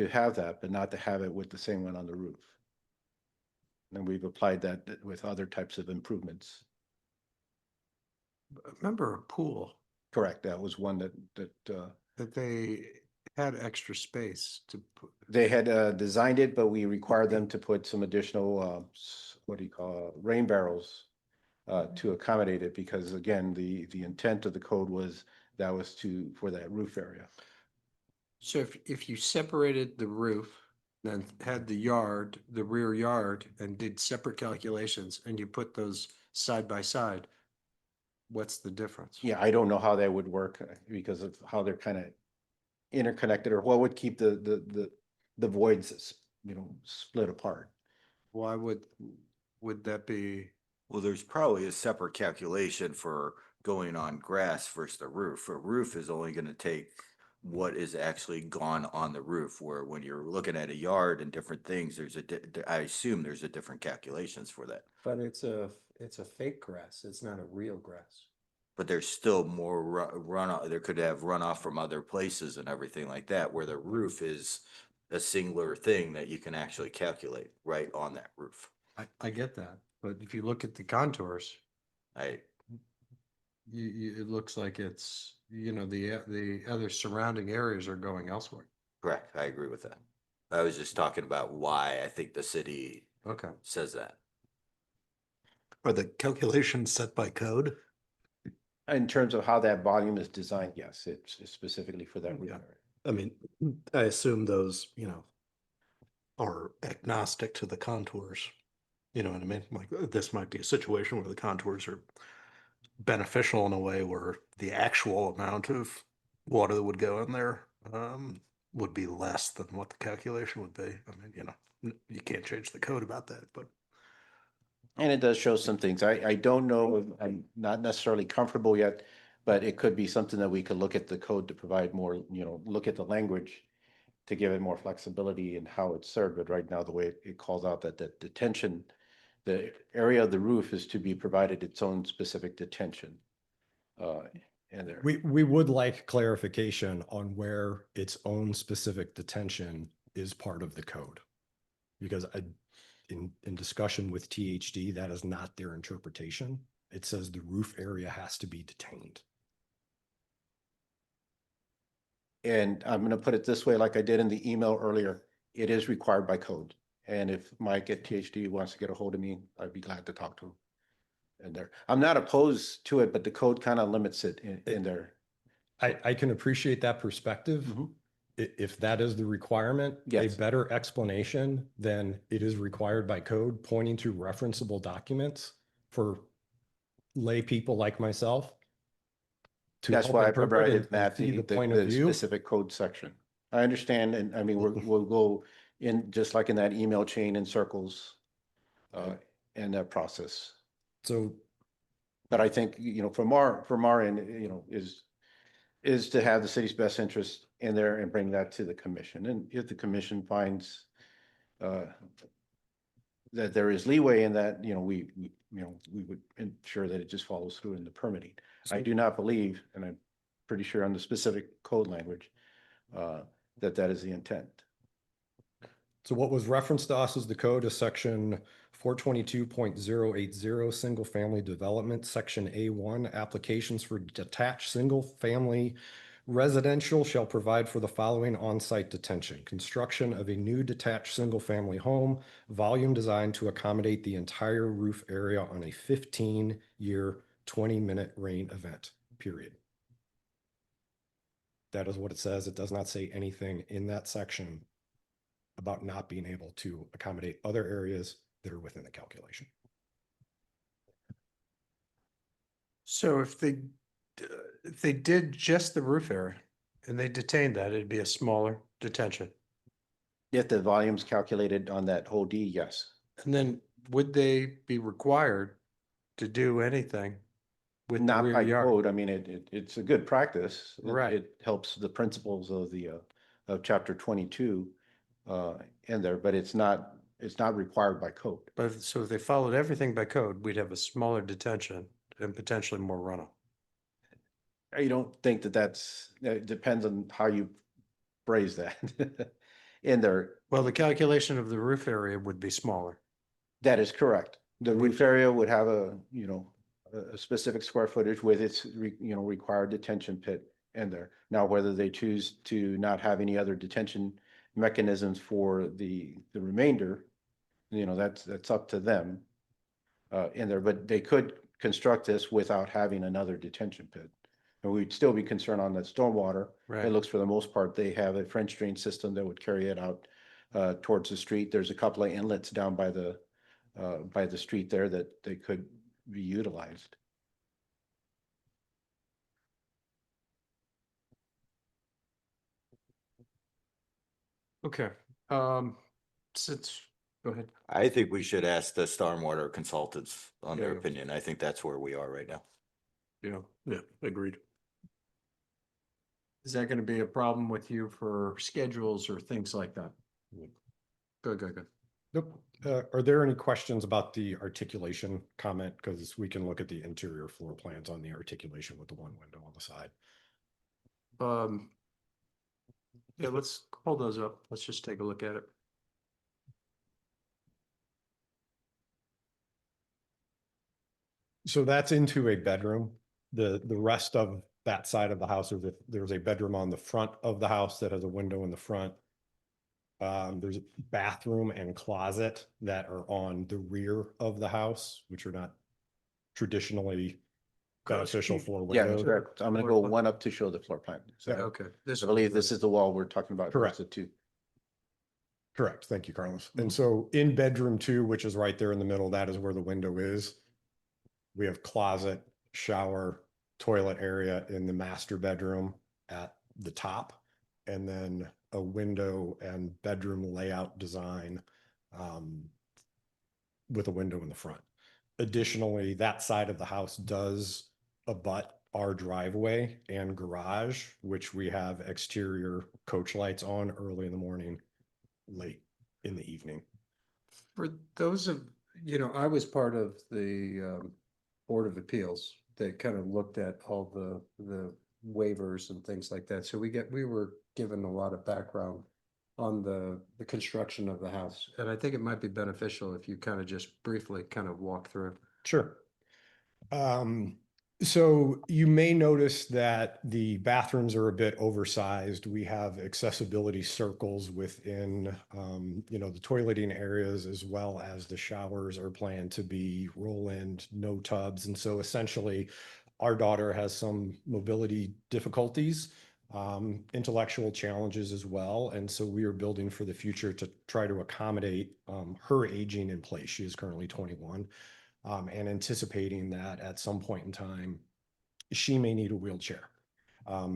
C: have that, but not to have it with the same one on the roof. And we've applied that with other types of improvements.
A: Remember a pool
C: Correct. That was one that
A: that they had extra space to put.
C: they had designed it, but we required them to put some additional, rain barrels to accommodate it, because again, the intent of the code was for that roof area.
A: So if you separated the roof, then had the rear yard, and did separate calculations, and you put those side by side, what's the difference?
C: Yeah, I don't know how that would work because of how they're kind of interconnected, or what would keep the voids, split apart.
A: Why would that be?
G: Well, there's probably a separate calculation for going on grass versus the roof. A roof is only gonna take what is actually gone on the roof, where when you're looking at a yard and different things, I assume there's a different calculations for that.
A: But it's a fake grass. It's not a real grass.
G: But there's still more runoff, there could have runoff from other places and everything like that, where the roof is a singular thing that you can actually calculate right on that roof.
A: I get that, but if you look at the contours,
G: I,
A: it looks like it's, the other surrounding areas are going elsewhere.
G: correct, I agree with that. I was just talking about why I think the city
A: Okay.
G: says that.
B: Are the calculations set by code?
C: In terms of how that volume is designed, yes, it's specifically for that roof
B: Yeah.
C: area.
B: I mean, I assume those, are agnostic to the contours. You know what I mean? Like, this might be a situation where the contours are beneficial in a way where the actual amount of water that would go in there would be less than what the calculation would be. I mean, you can't change the code about that, but
C: And it does show some things. I don't know, I'm not necessarily comfortable yet, but it could be something that we could look at the code to provide more, look at the language to give it more flexibility in how it's served. But right now, the way it calls out that detention, the area of the roof is to be provided its own specific detention. In there.
I: We would like clarification on where its own specific detention is part of the code. Because in discussion with THD, that is not their interpretation. It says the roof area has to be detained.
C: And I'm gonna put it this way, like I did in the email earlier, it is required by code. And if Mike at THD wants to get a hold of me, I'd be glad to talk to him. And there, I'm not opposed to it, but the code kind of limits it in there.
I: I can appreciate that perspective.
C: Mhm.
I: If that is the requirement, a
C: Yes.
I: better explanation than it is required by code, pointing to referenceable documents for lay people like myself. to
C: That's
I: help
C: why I
I: interpret
C: provided
I: and
C: Matt
I: see
C: the,
I: point of
C: the
I: view.
C: specific code section. I understand, and I mean, we'll go in, just like in that email chain in circles, in that process.
I: So
C: But I think, you know, from our end, you know, is to have the city's best interest in there and bring that to the commission. And if the commission finds that there is leeway in that, you know, we would ensure that it just follows through in the permitting. I do not believe, and I'm pretty sure on the specific code language, that is the intent.
I: So what was referenced to us as the code is section 422.080, single family development, section A1, applications for detached single family residential shall provide for the following on-site detention: construction of a new detached single family home, volume designed to accommodate the entire roof area on a 15-year, 20-minute rain event, period. That is what it says. It does not say anything in that section about not being able to accommodate other areas that are within the calculation.
A: So if they did just the roof area and they detained that, it'd be a smaller detention.
C: If the volume's calculated on that whole D, yes.
A: And then would they be required to do anything with the
C: Not
A: rear
C: by
A: yard?
C: code. I mean, it's a good practice.
A: Right.
C: It helps the principles of the, of chapter 22, in there, but it's not required by code.
A: But so if they followed everything by code, we'd have a smaller detention and potentially more runoff.
C: I don't think it depends on how you phrase that in there.
A: Well, the calculation of the roof area would be smaller.
C: That is correct. The roof area would have a specific square footage with its, required detention pit in there. Now, whether they choose to not have any other detention mechanisms for the remainder, that's up to them in there, but they could construct this without having another detention pit. And we'd still be concerned on the stormwater.
A: Right.
C: It looks, for the most part, they have a French drain system that would carry it out towards the street. There's a couple of inlets down by the street there that they could be utilized.
A: Okay. Since, go ahead.
G: I think we should ask the stormwater consultants on their
A: Yeah.
G: opinion. I think that's where we are right now.
A: Yeah, agreed. Is that gonna be a problem with you for schedules or things like that? Good.
I: Nope. Are there any questions about the articulation comment? Because we can look at the interior floor plans on the articulation with the one window on the side.
A: Yeah, let's hold those up. Let's just take a look at it.
I: So that's into a bedroom. The rest of that side of the house, there's a bedroom on the front of the house that has a window in the front. There's a bathroom and closet that are on the rear of the house, which are not traditionally beneficial for
C: Yeah,
I: windows.
C: correct. I'm gonna go one up to show the floor plan. So
A: Okay.
C: I believe this is the wall we're talking about.
I: Correct.
C: The two.
I: Correct. Thank you, Carlos. And so in bedroom 2, which is right there in the middle, that is where the window is. We have closet, shower, toilet area in the master bedroom at the top, and then a window and bedroom layout design with a window in the front. Additionally, that side of the house does abut our driveway and garage, which we have exterior coach lights on early in the morning, late in the evening.
A: For those of, I was part of the Board of Appeals that kind of looked at all the waivers and things like that. So we were given a lot of background
K: on the construction of the house. And I think it might be beneficial if you kind of just briefly kind of walk through.
I: Sure. So you may notice that the bathrooms are a bit oversized. We have accessibility circles within, the toileting areas, as well as the showers are planned to be roll-in, no tubs. And so essentially our daughter has some mobility difficulties, intellectual challenges as well. And so we are building for the future to try to accommodate her aging in place. She is currently 21. And anticipating that at some point in time, she may need a wheelchair.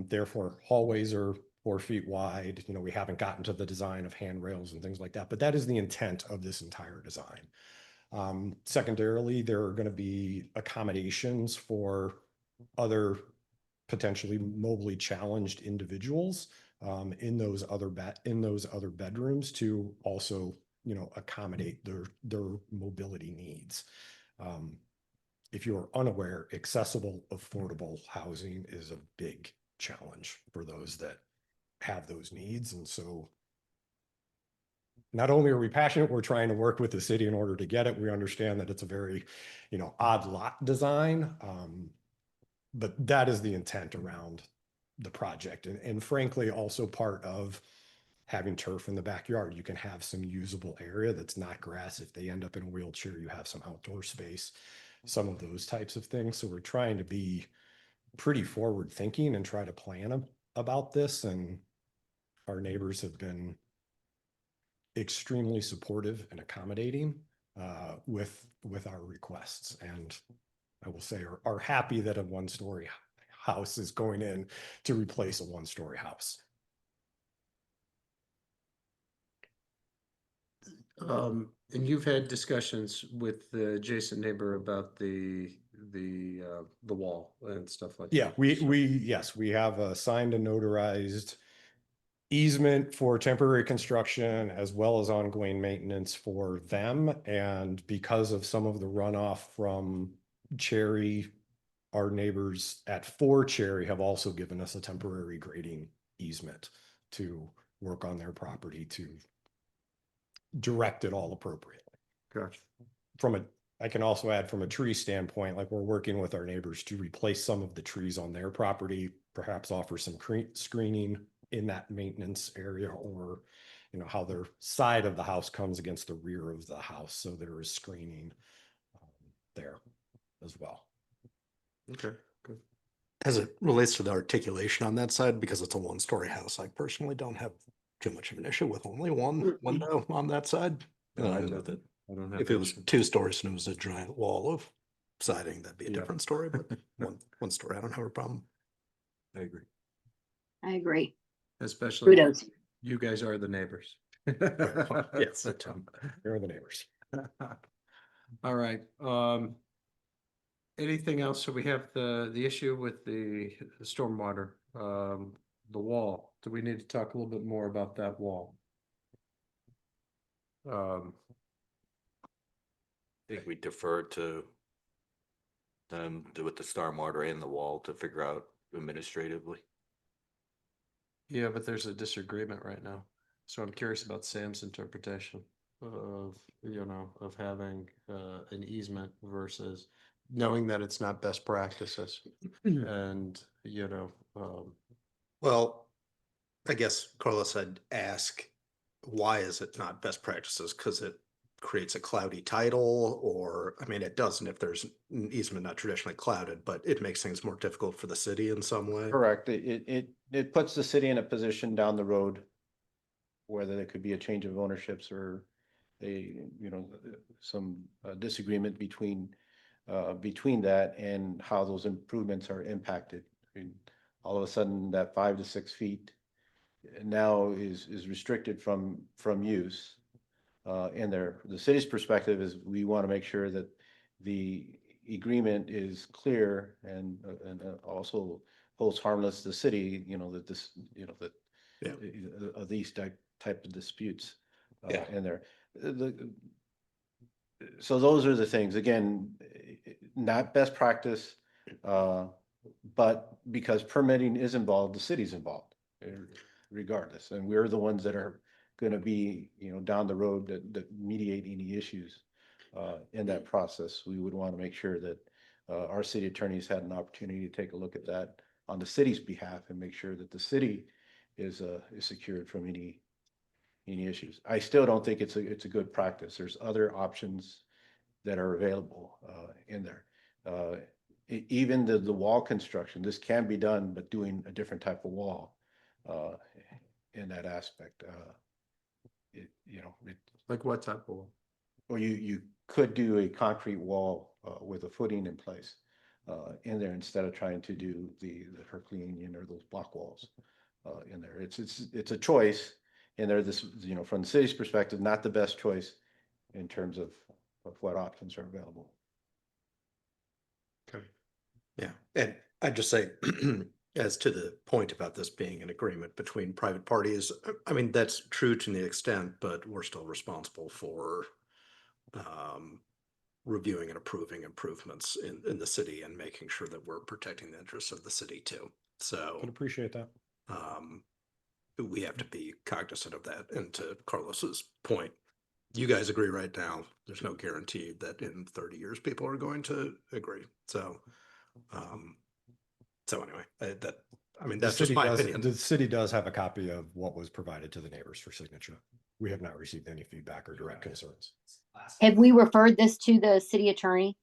I: Therefore, hallways are 4 feet wide. We haven't gotten to the design of handrails and things like that, but that is the intent of this entire design. Secondarily, there are going to be accommodations for other potentially mobilely challenged individuals in those other bedrooms to also, accommodate their mobility needs. If you're unaware, accessible, affordable housing is a big challenge for those that have those needs. And so not only are we passionate, we're trying to work with the city in order to get it. We understand that it's a very, odd lot design. But that is the intent around the project. And frankly, also part of having turf in the backyard. You can have some usable area that's not grass. If they end up in a wheelchair, you have some outdoor space, some of those types of things. So we're trying to be pretty forward thinking and try to plan about this. And our neighbors have been extremely supportive and accommodating with our requests. And I will say are happy that a 1-story house is going in to replace a 1-story house.
K: And you've had discussions with the adjacent neighbor about the wall and stuff like
I: Yeah,
K: that.
I: yes, we have signed and notarized easement for temporary construction as well as ongoing maintenance for them. And because of some of the runoff from Cherry, our neighbors at 4 Cherry have also given us a temporary grading easement to work on their property to direct it all appropriately.
K: Gotcha.
I: I can also add from a tree standpoint, like we're working with our neighbors to replace some of the trees on their property, perhaps offer some screening in that maintenance area, or, how their side of the house comes against the rear of the house. So there is screening there as well.
K: Okay, good.
B: As it relates to the articulation on that side, because it's a 1-story house, I personally don't have too much of an issue with only one window on that side.
K: No, I
B: With
K: don't.
B: it.
K: I don't have.
B: If
K: an
B: it was
K: issue.
B: 2 stories and it was a giant wall of siding, that'd be a
K: Yeah.
B: different story, but one story, I don't have a problem.
K: I agree.
E: I agree.
K: Especially
E: Kudos.
K: you guys are the neighbors.
B: Yes.
I: Here are the neighbors.
K: All right. Anything else? So we have the issue with the stormwater, the wall. Do we need to talk a little bit more about that wall?
G: I think we defer to them with the stormwater and the wall to figure out administratively.
K: Yeah, but there's a disagreement right now. So I'm curious about Sam's interpretation of, of having an easement versus knowing that it's not best practices. And,
B: Well, I guess Carlos, I'd ask, why is it not best practices? Because it creates a cloudy title, or, I mean, it doesn't if there's an easement not traditionally clouded, but it makes things more difficult for the city in some way.
C: Correct. It puts the city in a position down the road, whether there could be a change of ownerships or some disagreement between that and how those improvements are impacted. I mean, all of a sudden that 5 to 6 feet now is restricted from use. And the city's perspective is we want to make sure that the agreement is clear and also holds harmless the city, that this, that
B: Yeah.
C: of these type of disputes
B: Yeah.
C: in there. So those are the things, again, not best practice, but because permitting is involved, the city's involved regardless. And we're the ones that are gonna be, down the road that mediate any issues in that process. We would want to make sure that our city attorneys had an opportunity to take a look at that on the city's behalf and make sure that the city is secured from any issues. I still don't think it's a good practice. There's other options that are available in there. Even the wall construction, this can be done, but doing a different type of wall in that aspect.
K: Like what type of wall?
C: Or you could do a concrete wall with a footing in place in there instead of trying to do the Herculean or those block walls in there. It's a choice, and they're this, from the city's perspective, not the best choice in terms of what options are available.
B: Okay. Yeah, and I'd just say, as to the point about this being an agreement between private parties, I mean, that's true to the extent, but we're still responsible for reviewing and approving improvements in the city and making sure that we're protecting the interests of the city too. So
I: Can appreciate that.
B: we have to be cognizant of that. And to Carlos's point, you guys agree right now, there's no guarantee that in 30 years people are going to agree. So anyway, that's just my opinion.
I: The city does have a copy of what was provided to the neighbors for signature. We have not received any feedback or direct concerns.
E: Have we referred this to the city attorney?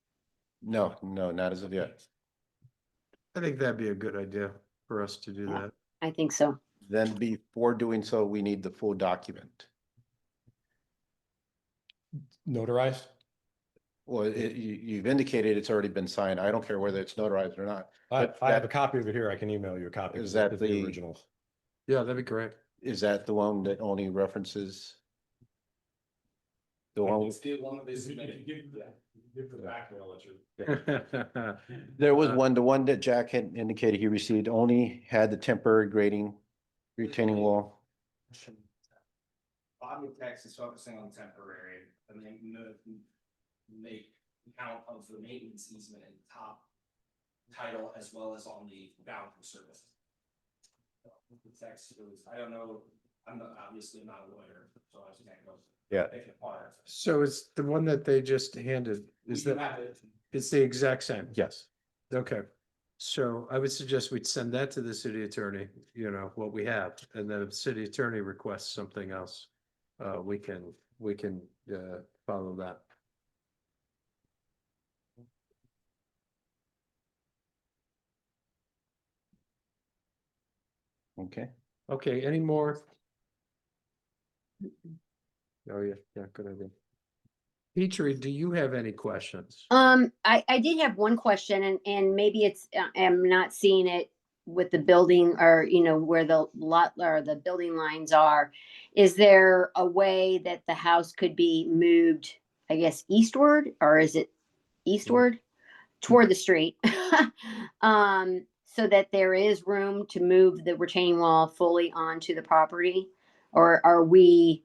C: No, not as of yet.
K: I think that'd be a good idea for us to do
E: Yeah.
K: that.
E: I think so.
C: Then before doing so, we need the full document.
I: Notarized?
C: Well, you've indicated it's already been signed. I don't care whether it's notarized or not.
I: I
C: But
I: have a
C: that-
I: copy of it here. I can email you a copy.
C: Is
I: of
C: that
I: the
C: the-
I: original?
K: Yeah, that'd be great.
C: Is that the one that only references? The one, there was one, the one that Jack had indicated he received only had the temporary grading retaining wall.
L: Bottom of text is focusing on temporary, and then make count of the maintenance easement in the top title as well as on the boundary service. The text was, I don't know, obviously not a lawyer, so I just can't go.
C: Yeah.
L: Pick it apart.
K: So it's the one that they just handed, is
L: You
K: that,
L: have it.
K: it's the exact same?
C: Yes.
K: Okay, so I would suggest we'd send that to the city attorney, what we have, and then if the city attorney requests something else, we can follow that.
C: Okay.
K: Okay, any more? Oh, yeah, good idea. Petrie, do you have any questions?
E: I did have one question and maybe it's, I'm not seeing it with the building or, where the lot or the building lines are. Is there a way that the house could be moved, I guess, eastward, or is it eastward toward the street? So that there is room to move the retaining wall fully onto the property? Or are we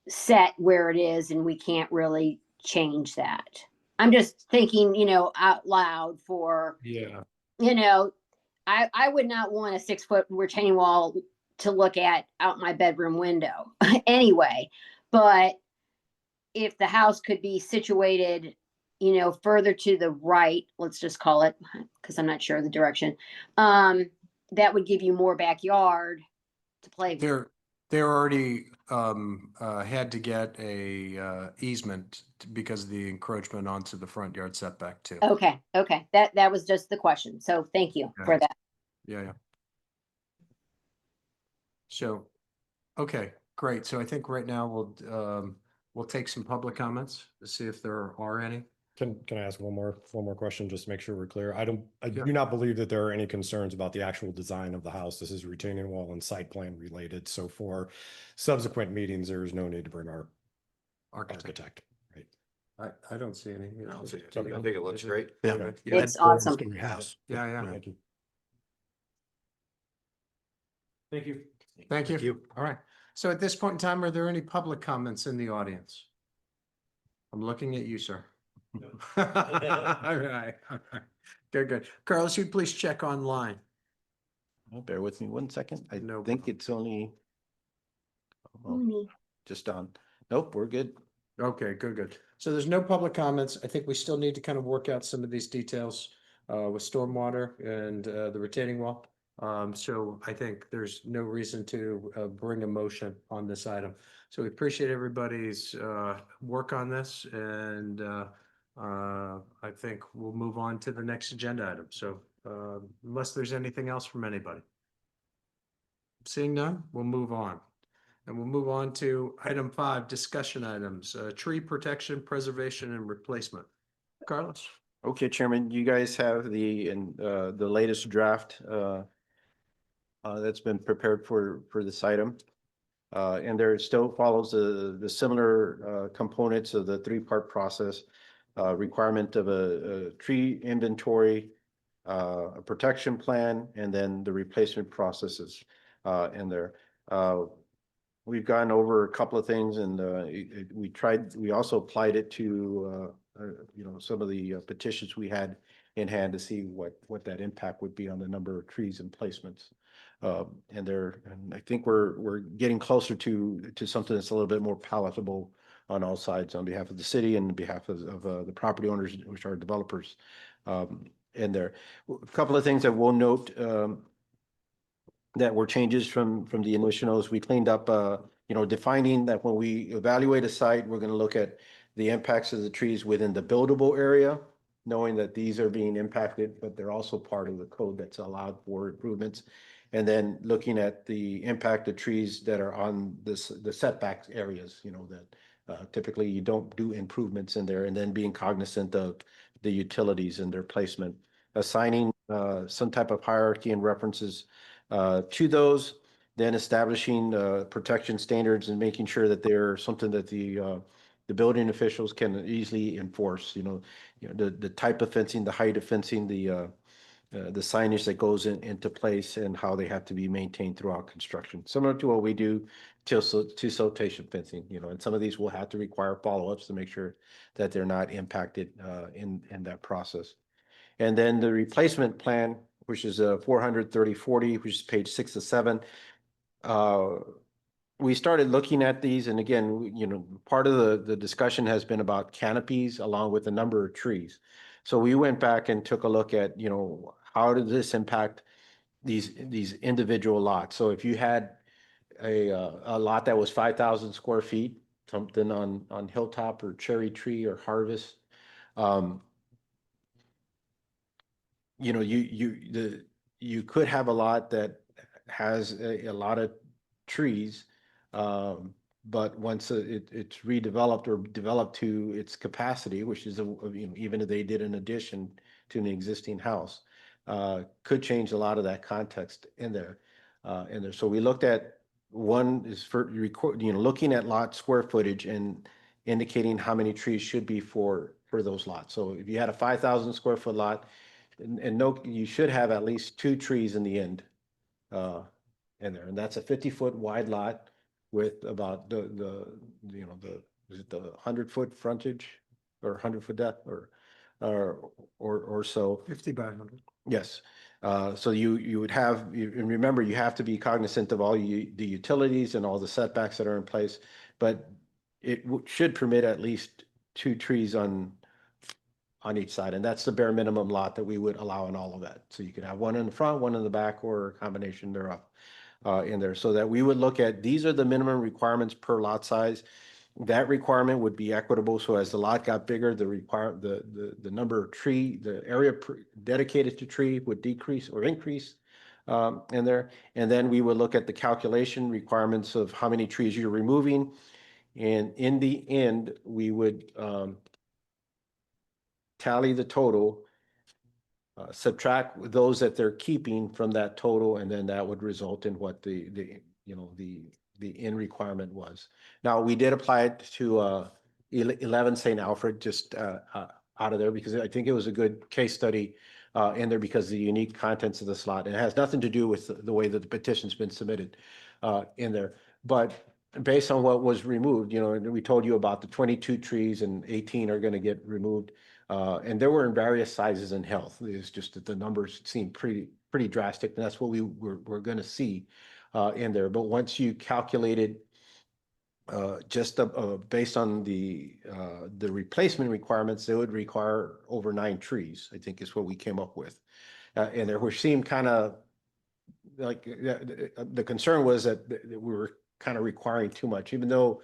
E: set where it is and we can't really change that? I'm just thinking, out loud for,
K: Yeah.
E: I would not want a 6-foot retaining wall to look at out my bedroom window anyway. But if the house could be situated, further to the right, let's just call it, because I'm not sure of the direction, that would give you more backyard to play with.
A: They're already had to get a easement because of the encroachment onto the front yard setback too.
E: Okay. That was just the question. So thank you for that.
A: Yeah. So, okay, great. So I think right now we'll take some public comments to see if there are any.
I: Can I ask one more question, just to make sure we're clear? I
A: Yeah.
I: do not believe that there are any concerns about the actual design of the house. This is retaining wall and site plan related. So for subsequent meetings, there is no need to bring our architect, right?
K: I don't see any.
G: I don't see it. I think it looks great.
B: Yeah.
I: Okay.
E: It's awesome.
B: House.
K: Yeah.
I: Thank you.
K: Thank you.
A: Thank you.
B: Thank you.
A: All right. So at this point in time, are there any public comments in the audience? I'm looking at you, sir. All right. Good. Carlos, you'd please check online.
C: Bear with me one second. I
K: No
C: think
K: problem.
C: it's only. Just on, nope, we're good.
A: Okay, good, good. So there's no public comments. I think we still need to kind of work out some of these details with stormwater and the retaining wall. So I think there's no reason to bring a motion on this item. So we appreciate everybody's work on this, and I think we'll move on to the next agenda item. So unless there's anything else from anybody. Seeing none, we'll move on. And we'll move on to item 5, discussion items, tree protection, preservation, and replacement. Carlos?
C: Okay, Chairman, you guys have the latest draft that's been prepared for this item. And there still follows the similar components of the 3-part process, requirement of a tree inventory, a protection plan, and then the replacement processes in there. We've gone over a couple of things, and we also applied it to some of the petitions we had in hand to see what that impact would be on the number of trees and placements. And I think we're getting closer to something that's a little bit more palatable on all sides, on behalf of the city and on behalf of the property owners, which are developers. In there, a couple of things that we'll note that were changes from the initials. We cleaned up, defining that when we evaluate a site, we're going to look at the impacts of the trees within the buildable area, knowing that these are being impacted, but they're also part of the code that's allowed for improvements. And then looking at the impact of trees that are on the setback areas, that typically you don't do improvements in there, and then being cognizant of the utilities and their placement, assigning some type of hierarchy and references to those, then establishing protection standards and making sure that they're something that the building officials can easily enforce. The type of fencing, the height of fencing, the signage that goes into place, and how they have to be maintained throughout construction, similar to what we do to siltation fencing. And some of these will have to require follow-ups to make sure that they're not impacted in that process. And then the replacement plan, which is 43040, which is page 6 to 7. We started looking at these, and again, part of the discussion has been about canopies along with the number of trees. So we went back and took a look at, how did this impact these individual lots? So if you had a lot that was 5,000 square feet, something on Hilltop or Cherry Tree or Harvest, you could have a lot that has a lot of trees, but once it's redeveloped or developed to its capacity, which is even if they did an addition to an existing house, could change a lot of that context in there. So we looked at one is for looking at lot square footage and indicating how many trees should be for those lots. So if you had a 5,000 square foot lot, and no, you should have at least 2 trees in the end in there, and that's a 50-foot wide lot with about the 100-foot frontage or 100-foot depth or so.
A: 50 by 100.
C: Yes. So you would have, and remember, you have to be cognizant of all the utilities and all the setbacks that are in place, but it should permit at least 2 trees on each side, and that's the bare minimum lot that we would allow in all of that. So you could have one in the front, one in the back, or a combination thereof in there. So that we would look at, these are the minimum requirements per lot size. That requirement would be equitable. So as the lot got bigger, the number of tree, the area dedicated to tree would decrease or increase in there. And then we would look at the calculation requirements of how many trees you're removing. And in the end, we would tally the total, subtract those that they're keeping from that total, and then that would result in what the end requirement was. Now, we did apply it to 11 St. Alfred, just out of there, because I think it was a good case study in there because of the unique contents of the slot. And it has nothing to do with the way that the petition's been submitted in there. But based on what was removed, we told you about the 22 trees and 18 are going to get removed. And there were in various sizes and health. It's just that the numbers seem pretty drastic, and that's what we're going to see in there. But once you calculated just based on the replacement requirements, they would require over 9 trees, I think is what we came up with. And there, which seemed kind of like, the concern was that we were kind of requiring too much, even though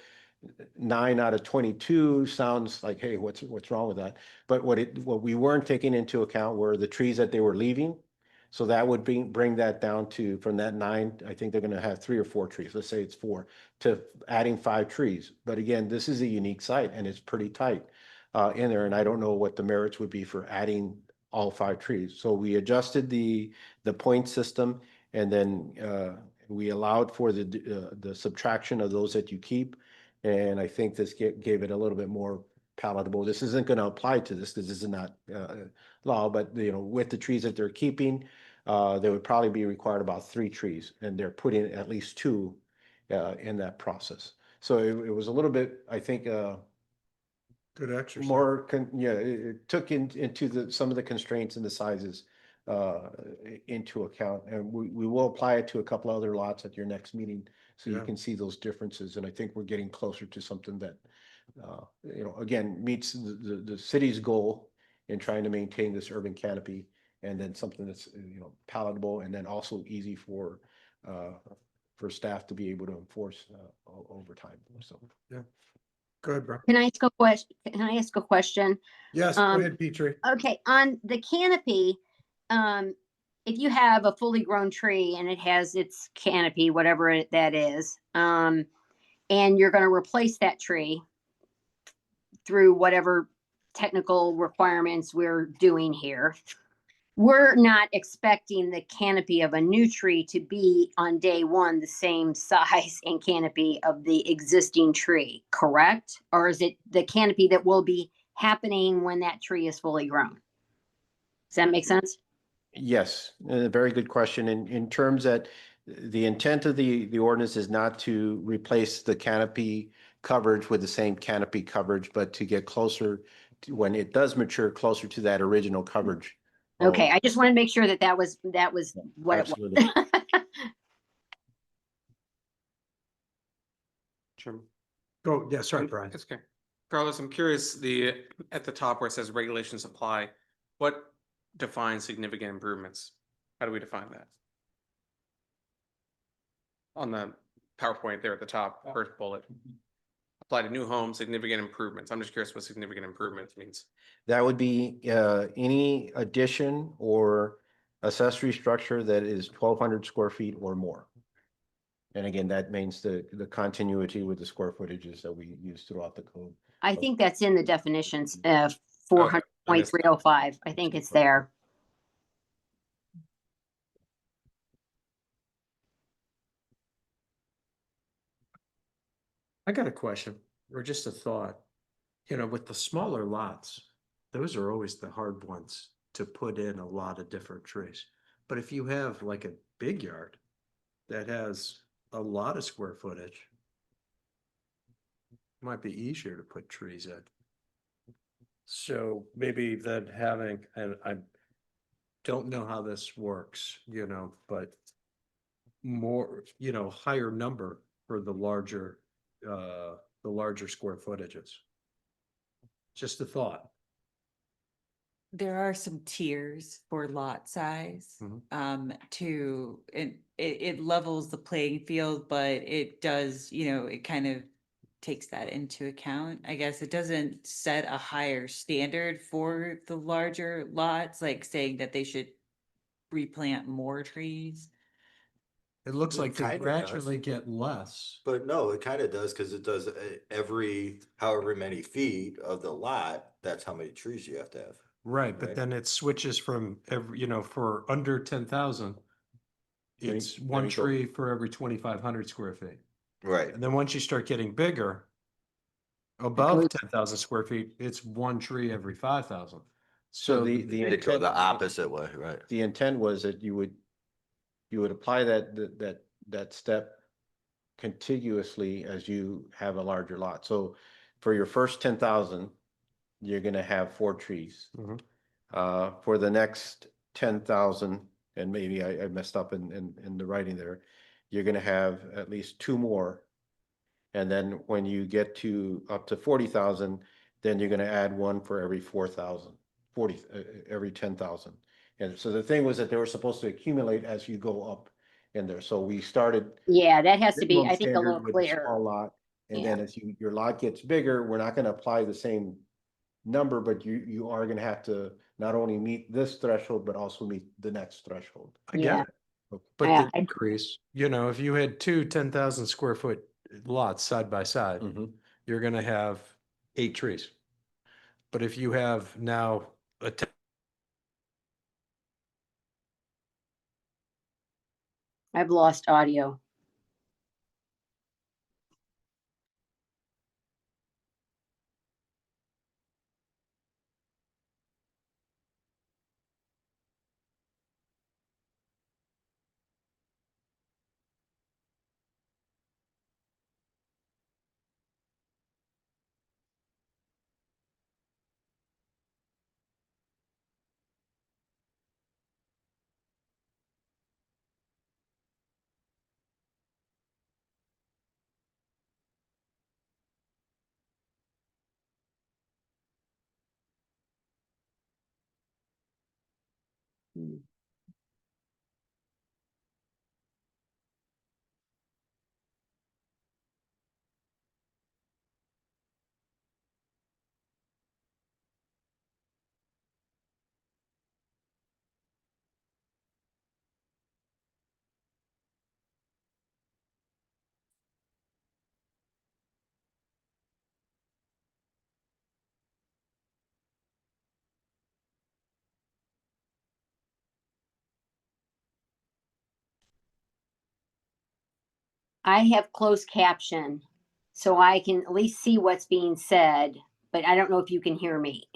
C: 9 out of 22 sounds like, hey, what's wrong with that? But what we weren't taking into account were the trees that they were leaving. So that would bring that down to, from that 9, I think they're gonna have 3 or 4 trees, let's say it's 4, to adding 5 trees. But again, this is a unique site and it's pretty tight in there, and I don't know what the merits would be for adding all 5 trees. So we adjusted the point system, and then we allowed for the subtraction of those that you keep. And I think this gave it a little bit more palatable. This isn't going to apply to this because this is not law, but with the trees that they're keeping, they would probably be required about 3 trees, and they're putting at least 2 in that process. So it was a little bit, I think,
B: Good exercise.
C: it took into some of the constraints and the sizes into account, and we will apply it to a couple other lots at your next meeting, so you
B: Yeah.
C: can see those differences. And I think we're getting closer to something that again meets the city's goal in trying to maintain this urban canopy, and then something that's palatable, and then also easy for staff to be able to enforce over time. So
B: Go ahead, bro.
E: Can I ask a question? Can I ask a question?
B: Yes, go
E: Um,
B: ahead, Petrie.
E: Okay, on the canopy, if you have a fully grown tree and it has its canopy, whatever that is, and you're going to replace that tree through whatever technical requirements we're doing here, we're not expecting the canopy of a new tree to be on day one the same size and canopy of the existing tree, correct? Or is it the canopy that will be happening when that tree is fully grown? Does that make sense?
C: yes, a very good question. In terms that the intent of the ordinance is not to replace the canopy coverage with the same canopy coverage, but to get closer to, when it does mature, closer to that original coverage.
E: Okay, I just want to make sure that that was what
C: Absolutely.
E: it was.
K: Chairman.
B: Go, yeah, sorry, Brian.
K: It's okay. Carlos, I'm curious, at the top where it says regulations apply, what defines significant improvements? How do we define that? On the PowerPoint there at the top, first bullet. Apply to new homes, significant improvements. I'm just curious what significant improvements means.
C: That would be any addition or accessory structure that is 1,200 square feet or more. And again, that means the continuity with the square footages that we use throughout the code.
E: I think that's in the definitions of 400.305. I think it's there.
B: I got a question, or just a thought. With the smaller lots, those are always the hard ones to put in a lot of different trees. But if you have like a big yard that has a lot of square footage, it might be easier to put trees in. So maybe then having, and I don't know how this works, but more, higher number for the larger square footages. Just a thought.
D: There are some tiers for lot size, it levels the playing field, but it does, it kind of takes that into account. I guess it doesn't set a higher standard for the larger lots, like saying that they should replant more trees.
B: It looks
G: It
B: like they
G: kinda
B: gradually get less.
G: But no, it kind of does, because it does every however many feet of the lot, that's how many trees you have to have.
B: Right, but
G: Right.
B: then it switches from every, for under 10,000. It's
C: Let
B: one
C: me go-
B: tree for every 2,500 square feet.
G: Right.
B: And then once you start getting bigger, above 10,000 square feet, it's one tree every 5,000.
C: So
B: So
C: the
G: They go
C: intent,
G: the opposite way, right?
C: the intent was that you would apply that step contiguously as you have a larger lot. So for your first 10,000, you're gonna have 4 trees.
B: Mhm.
C: For the next 10,000, and maybe I messed up in the writing there, you're gonna have at least 2 more. And then when you get to up to 40,000, then you're gonna add one for every 4,000, 40, every 10,000. And so the thing was that they were supposed to accumulate as you go up in there. So we started
E: Yeah, that has to be,
C: minimum
E: I think, a little
C: standard with a small
E: clearer.
C: lot. And
E: Yeah.
C: then as your lot gets bigger, we're not gonna apply the same number, but you are gonna have to not only meet this threshold, but also meet the next threshold.
A: I get
E: Yeah.
A: it. But
E: Yeah,
A: the increase, you know, if you had two 10,000 square foot lots side by side,
C: Mhm.
A: you're gonna have 8 trees. But if you have now a
E: I've lost audio. I have closed caption, so I can at least see what's being said, but I don't know if you can hear me.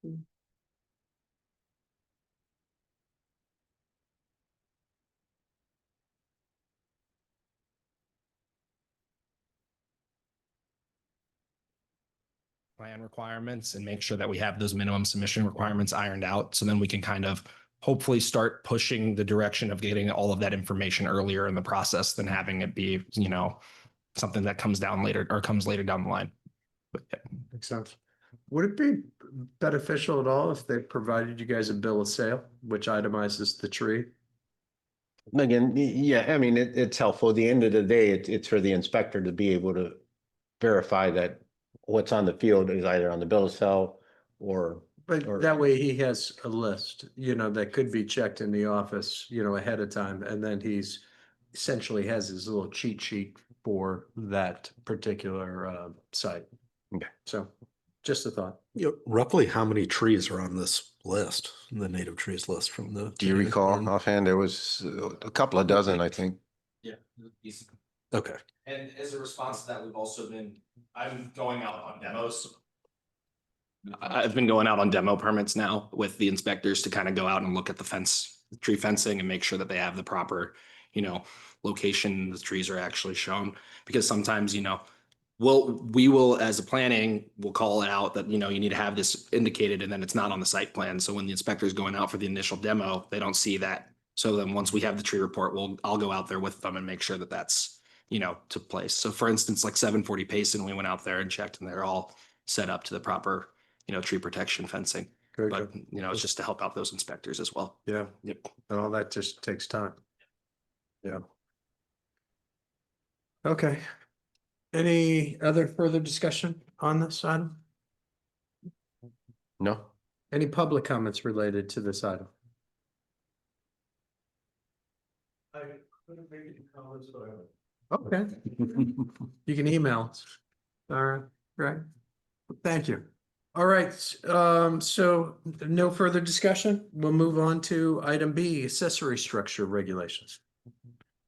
H: Plan requirements and make sure that we have those minimum submission requirements ironed out. So then we can kind of hopefully start pushing the direction of getting all of that information earlier in the process than having it be, something that comes down later or comes later down the line. But, yeah.
A: Makes sense. Would it be beneficial at all if they provided you guys a bill of sale, which itemizes the tree?
C: Again, yeah, I mean, it's helpful. At the end of the day, it's for the inspector to be able to verify that what's on the field is either on the bill of sale or.
A: But that way he has a list, that could be checked in the office, ahead of time, and then he's essentially has his little cheat sheet for that particular site.
C: Okay.
A: So just a thought.
B: Roughly how many trees are on this list, the native trees list from the?
C: Do you recall offhand? There was a couple of dozen, I think.
L: Yeah.
B: Okay.
L: And as a response to that, I'm going out on demos.
H: I've been going out on demo permits now with the inspectors to kind of go out and look at the tree fencing and make sure that they have the proper, location the trees are actually shown. Because sometimes, we will, as a planning, we'll call it out that, you need to have this indicated and then it's not on the site plan. So when the inspector is going out for the initial demo, they don't see that. So then once we have the tree report, I'll go out there with them and make sure that that's, took place. So for instance, like 740 Payson, we went out there and checked and they're all set up to the proper, tree protection fencing.
A: Very
H: But,
A: good.
H: it's just to help out those inspectors as well.
A: Yeah,
H: Yep.
A: and all that just takes time. Yeah. Okay. Any other further discussion on this item?
C: No?
A: Any public comments related to this item? I couldn't make any comments, but okay. You can email us. All right, right. Thank you. All right, so no further discussion. We'll move on to item B, accessory structure regulations.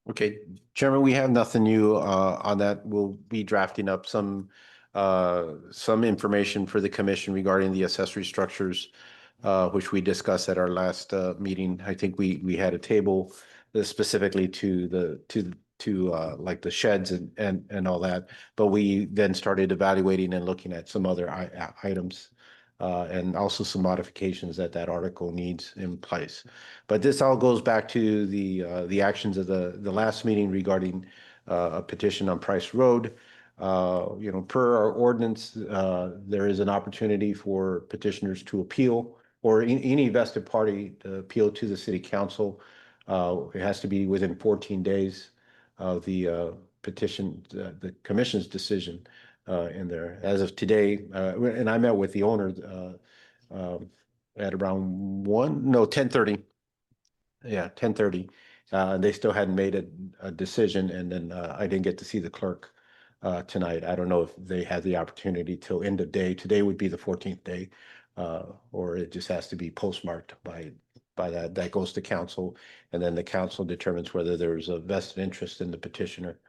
C: Okay, Chairman, we have nothing new on that. We'll be drafting up some information for the commission regarding the accessory structures, which we discussed at our last meeting. I think we had a table specifically to like the sheds and all that, but we then started evaluating and looking at some other items. And also some modifications that article needs in place. But this all goes back to the actions of the last meeting regarding a petition on Price Road. Per our ordinance, there is an opportunity for petitioners to appeal or any vested party to appeal to the city council. It has to be within 14 days of the petition, the commission's decision. In there as of today, and I met with the owner at around 10:30. Yeah, 10:30. They still hadn't made a decision, and then I didn't get to see the clerk tonight. I don't know if they had the opportunity till end of day. Today would be the 14th day, or it just has to be postmarked by that. That goes to council, and then the council determines whether there's a vested interest in the petitioner.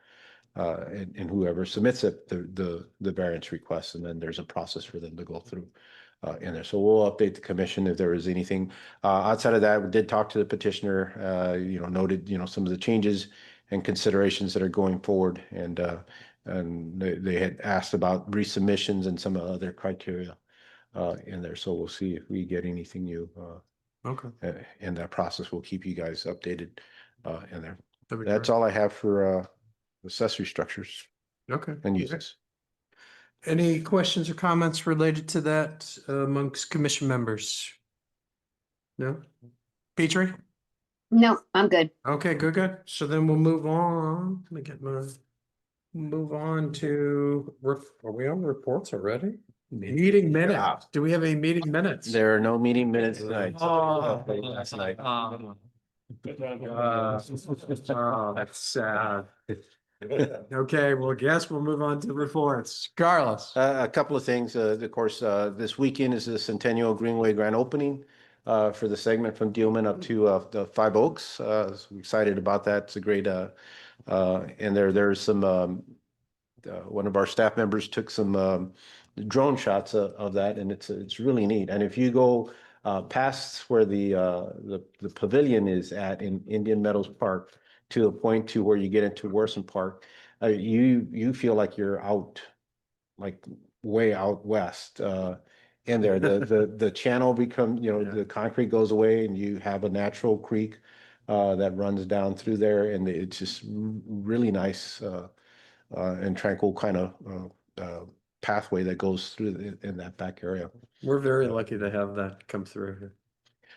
C: And whoever submits it, the variance request, and then there's a process for them to go through in there. So we'll update the commission if there is anything. Outside of that, we did talk to the petitioner, noted, some of the changes and considerations that are going forward. And they had asked about resubmissions and some other criteria in there. So we'll see if we get anything new
A: Okay.
C: in that process. We'll keep you guys updated in there.
A: That'd be
C: That's
A: great.
C: all I have for accessory structures
A: Okay.
C: and uses.
A: Any questions or comments related to that amongst commission members? No? Petrie?
E: No, I'm good.
A: Okay, good. So then we'll move on. Let me move on to, are we on reports already? Meeting minutes. Do we have any meeting minutes?
C: There are no meeting minutes tonight.
A: Oh.
C: Last night.
A: That's sad. Okay, well, guess we'll move on to reports. Carlos.
C: A couple of things. Of course, this weekend is the Centennial Greenway grand opening for the segment from Dealman up to the Five Oaks. So we're excited about that. It's a great, and there's some one of our staff members took some drone shots of that, and it's really neat. And if you go past where the pavilion is at in Indian Meadows Park to the point to where you get into Worson Park, you feel like you're out, like way out west. In there, the channel becomes, the concrete goes away, and you have a natural creek that runs down through there, and it's just really nice and tranquil kind of pathway that goes through in that back area.
K: We're very lucky to have that come through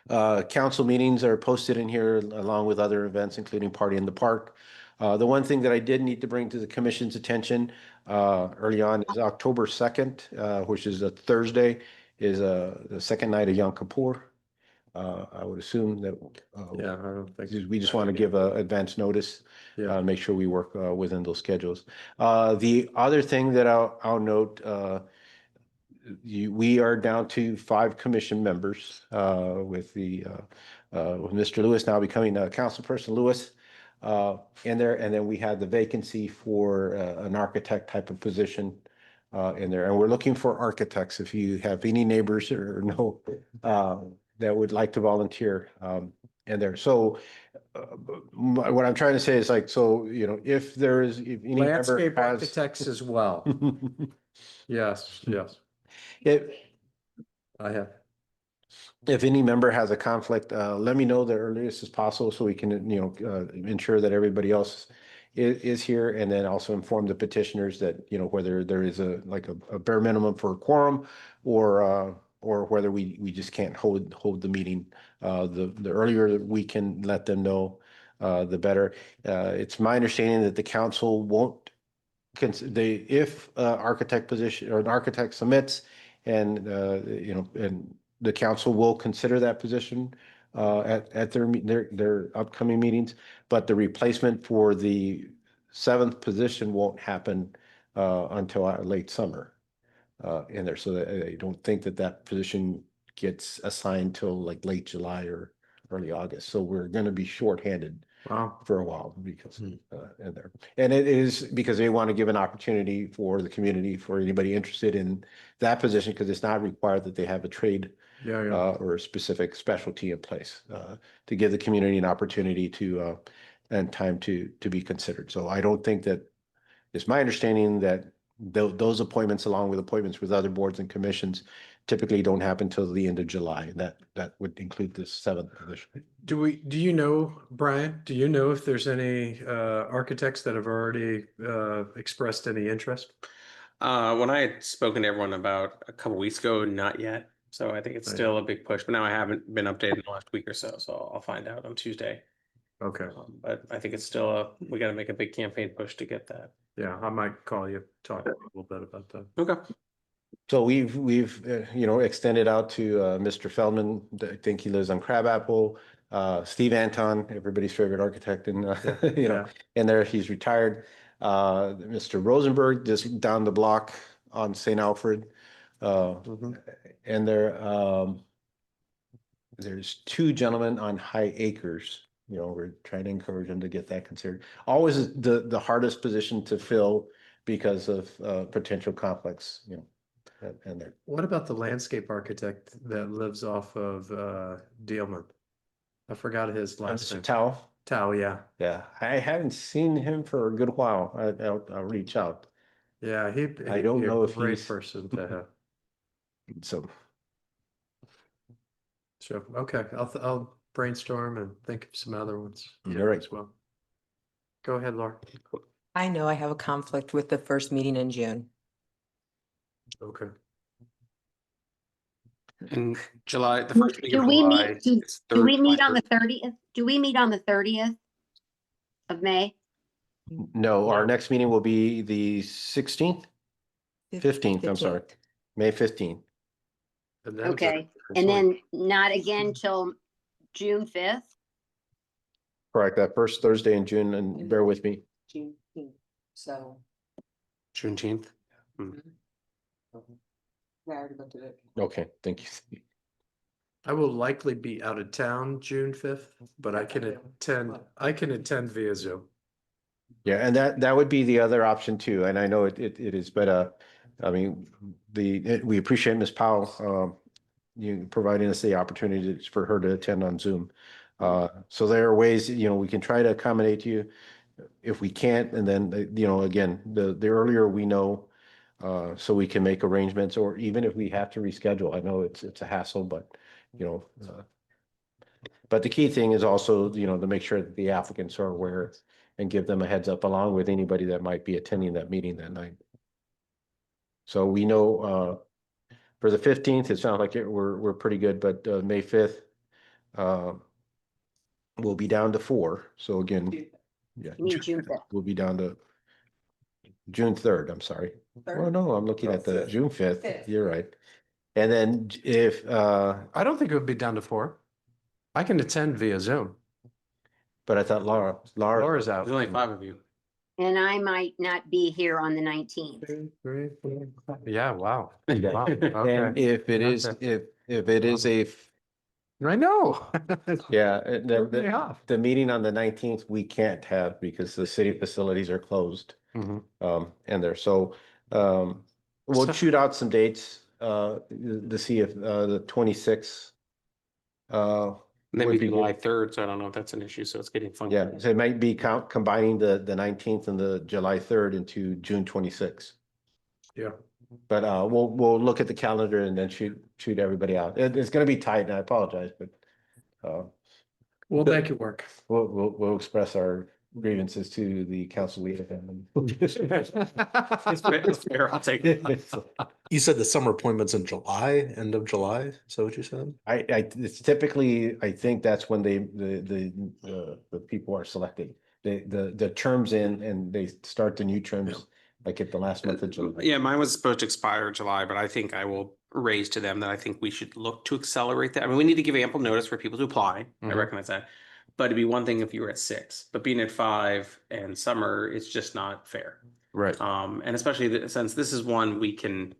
K: here.
C: Council meetings are posted in here along with other events, including Party in the Park. The one thing that I did need to bring to the commission's attention early on is October 2nd, which is a Thursday, is the second night of Yom Kippur. I would assume that
K: Yeah, I don't think.
C: we just want to give a advance notice,
K: Yeah.
C: make sure we work within those schedules. The other thing that I'll note, we are down to 5 commission members with Mr. Lewis now becoming Councilperson Lewis in there, and then we had the vacancy for an architect type of position in there, and we're looking for architects. If you have any neighbors or know that would like to volunteer in there. So what I'm trying to say is like, so, if any member
K: Landscape
C: has-
K: architects as well. Yes, yes,
C: If,
K: I have.
C: if any member has a conflict, let me know the earliest as possible so we can, ensure that everybody else is here, and then also inform the petitioners that, whether there is a bare minimum for a quorum or whether we just can't hold the meeting. The earlier that we can let them know, the better. It's my understanding that the council won't if architect position or an architect submits and and the council will consider that position at their upcoming meetings, but the replacement for the 7th position won't happen until late summer in there. So that I don't think that position gets assigned till like late July or early August. So we're going to be shorthanded
K: Wow.
C: for a while because in there, and it is because they want to give an opportunity for the community, for anybody interested in that position, because it's not required that they have a trade or a specific specialty in place to give the community an opportunity to and time to be considered. So I don't think that it's my understanding that those appointments, along with appointments with other boards and commissions, typically don't happen till the end of July. That would include this 7th position.
K: Do you know, Brian, do you know if there's any architects that have already expressed any interest?
M: When I had spoken to everyone about a couple weeks ago, not yet. So I think it's still a big push, but now I haven't been updated in the last week or so. So I'll find out on Tuesday.
K: Okay.
M: But I think it's still we got to make a big campaign push to get that.
K: Yeah, I might call you, talk a little bit about that.
M: Okay.
C: So we've extended out to Mr. Feldman. I think he lives on Crabapple. Steve Anton, everybody's favorite architect, and and there he's retired. Mr. Rosenberg, just down the block on St. Alfred, and there's 2 gentlemen on High Acres. We're trying to encourage them to get that considered. Always the hardest position to fill because of potential conflicts. And there.
K: What about the landscape architect that lives off of Dealman? I forgot his last name.
C: Tao.
K: Tao, yeah.
C: Yeah, I haven't seen him for a good while. I'll reach out.
K: Yeah,
C: I don't know if
K: great
C: he's
K: person to have.
C: So
K: Okay, I'll brainstorm and think of some other ones.
C: All right.
K: As well. Go ahead, Laura.
N: I know I have a conflict with the first meeting in June.
K: Okay.
M: In July, the first week
E: Do
M: of
E: we
M: July.
E: meet, do
M: it's
E: do we
M: third
E: meet on
M: July
E: the 30th? Do we meet on the 30th of May?
C: no, our next meeting will be the 16th, 15th. I'm sorry, May 15th.
K: And then
E: Okay,
K: it's
E: and
K: like-
E: then not again till June 5th?
C: Correct. That first Thursday in June, and bear with me.
N: June, so.
M: Juneteenth.
N: I already looked at it.
C: Okay, thank you.
K: I will likely be out of town June 5th, but I can attend via Zoom.
C: Yeah, and that would be the other option too. And I know it is, but I mean, we appreciate Ms. Powell, you providing us the opportunity for her to attend on Zoom. So there are ways, we can try to accommodate you if we can't, and then, again, the earlier we know, so we can make arrangements, or even if we have to reschedule. I know it's a hassle, but, but the key thing is also, to make sure that the applicants are aware and give them a heads up along with anybody that might be attending that meeting that night. So we know, for the 15th, it sounds like we're pretty good, but May 5th, we'll be down to 4. So again, yeah,
E: You mean June 5th?
C: we'll be down to June 3rd, I'm sorry. Oh, no, I'm looking at the June 5th. You're right. And then if,
A: I don't think it would be down to 4. I can attend via Zoom.
C: but I thought
A: Laura's out.
M: There's only 5 of you.
E: And I might not be here on the 19th.
A: 2, 3, 4, 5. Yeah, wow.
C: Yeah.
A: Wow.
C: And
A: Okay.
C: if it is,
A: Okay.
C: if it is
A: I know.
C: yeah,
A: Threw me off.
C: the meeting on the 19th, we can't have because the city facilities are closed.
A: Mhm.
C: And there, so, we'll
A: So-
C: shoot out some dates, to see if, the 26th.
M: Maybe
C: would be
M: July
C: good.
M: 3rd, so I don't know if that's an issue, so it's getting funky.
C: Yeah, so it might be combining the 19th and the July 3rd into June 26th.
A: Yeah.
C: But, we'll look at the calendar and then shoot everybody out. It's gonna be tight, and I apologize, but,
A: We'll make it work.
C: we'll express our grievances to the council leader.
M: It's fair, I'll take it.
B: You said the summer appointments in July, end of July, is that what you said?
C: It's typically, I think that's when the people are selected. The terms in and they start the new terms like at the last month of July.
M: Yeah, mine was supposed to expire July, but I think I will raise to them that I think we should look to accelerate that. I mean, we need to give ample notice for people to apply. I
A: Mhm.
M: recognize that. But it'd be one thing if you were at 6, but being at 5 and summer, it's just not fair.
A: Right.
M: And especially since this is one we can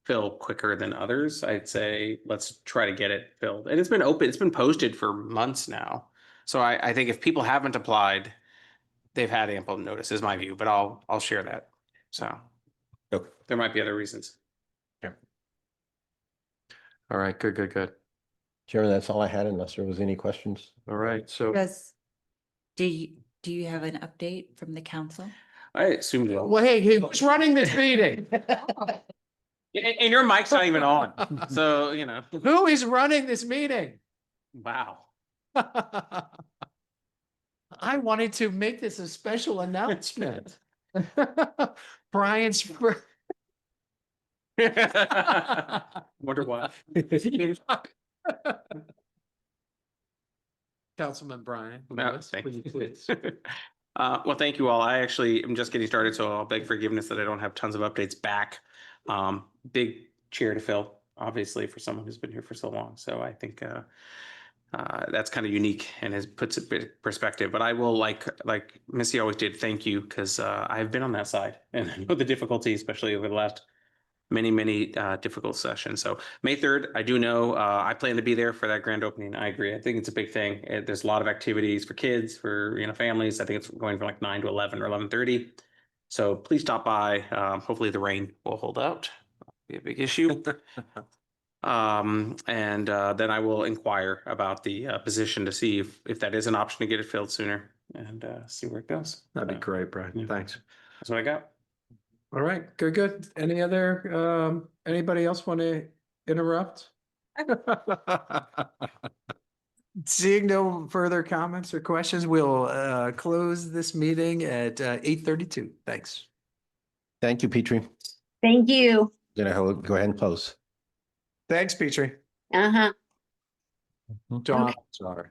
M: fill quicker than others, I'd say let's try to get it filled. And it's been open, it's been posted for months now. So I think if people haven't applied, they've had ample notice, is my view, but I'll share that. So
C: Okay.
M: there might be other reasons.
A: All right. Good, good, good.
C: Chairman, that's all I had unless there was any questions.
A: All right. So,
D: Do you have an update from the council?
M: I assumed it.
A: well, hey, who's running this meeting?
M: And your mic's not even on, so,
A: Who is running this meeting?
M: wow.
A: I wanted to make this a special announcement. Brian's.
M: Wonder why.
A: Councilman Brian.
M: No,
A: Lewis,
M: thank
A: will you
M: you.
A: please?
M: Well, thank you all. I actually am just getting started, so I'll beg forgiveness that I don't have tons of updates back. Big chair to fill, obviously, for someone who's been here for so long. So I think that's kind of unique and puts a bit of perspective. But I will, like Missy always did, thank you, because I've been on that side and I know the difficulty, especially over the last many difficult sessions. So May 3rd, I do know, I plan to be there for that grand opening. I agree. I think it's a big thing. There's a lot of activities for kids, for, families. I think it's going from like 9 to 11 or 11:30. So please stop by. Hopefully the rain will hold out. Be a big issue. And then I will inquire about the position to see if that is an option to get it filled sooner and see where it goes.
A: That'd be great, Brian.
M: Yeah.
A: Thanks.
M: That's what I got.
A: All right, good, good. Any other, anybody else want to interrupt? Seeing no further comments or questions, we'll close this meeting at 8:32. Thanks.
C: Thank you, Petrie.
E: Thank you.
C: Go ahead and close.
A: Thanks, Petrie.
E: Uh-huh.
A: John, sorry.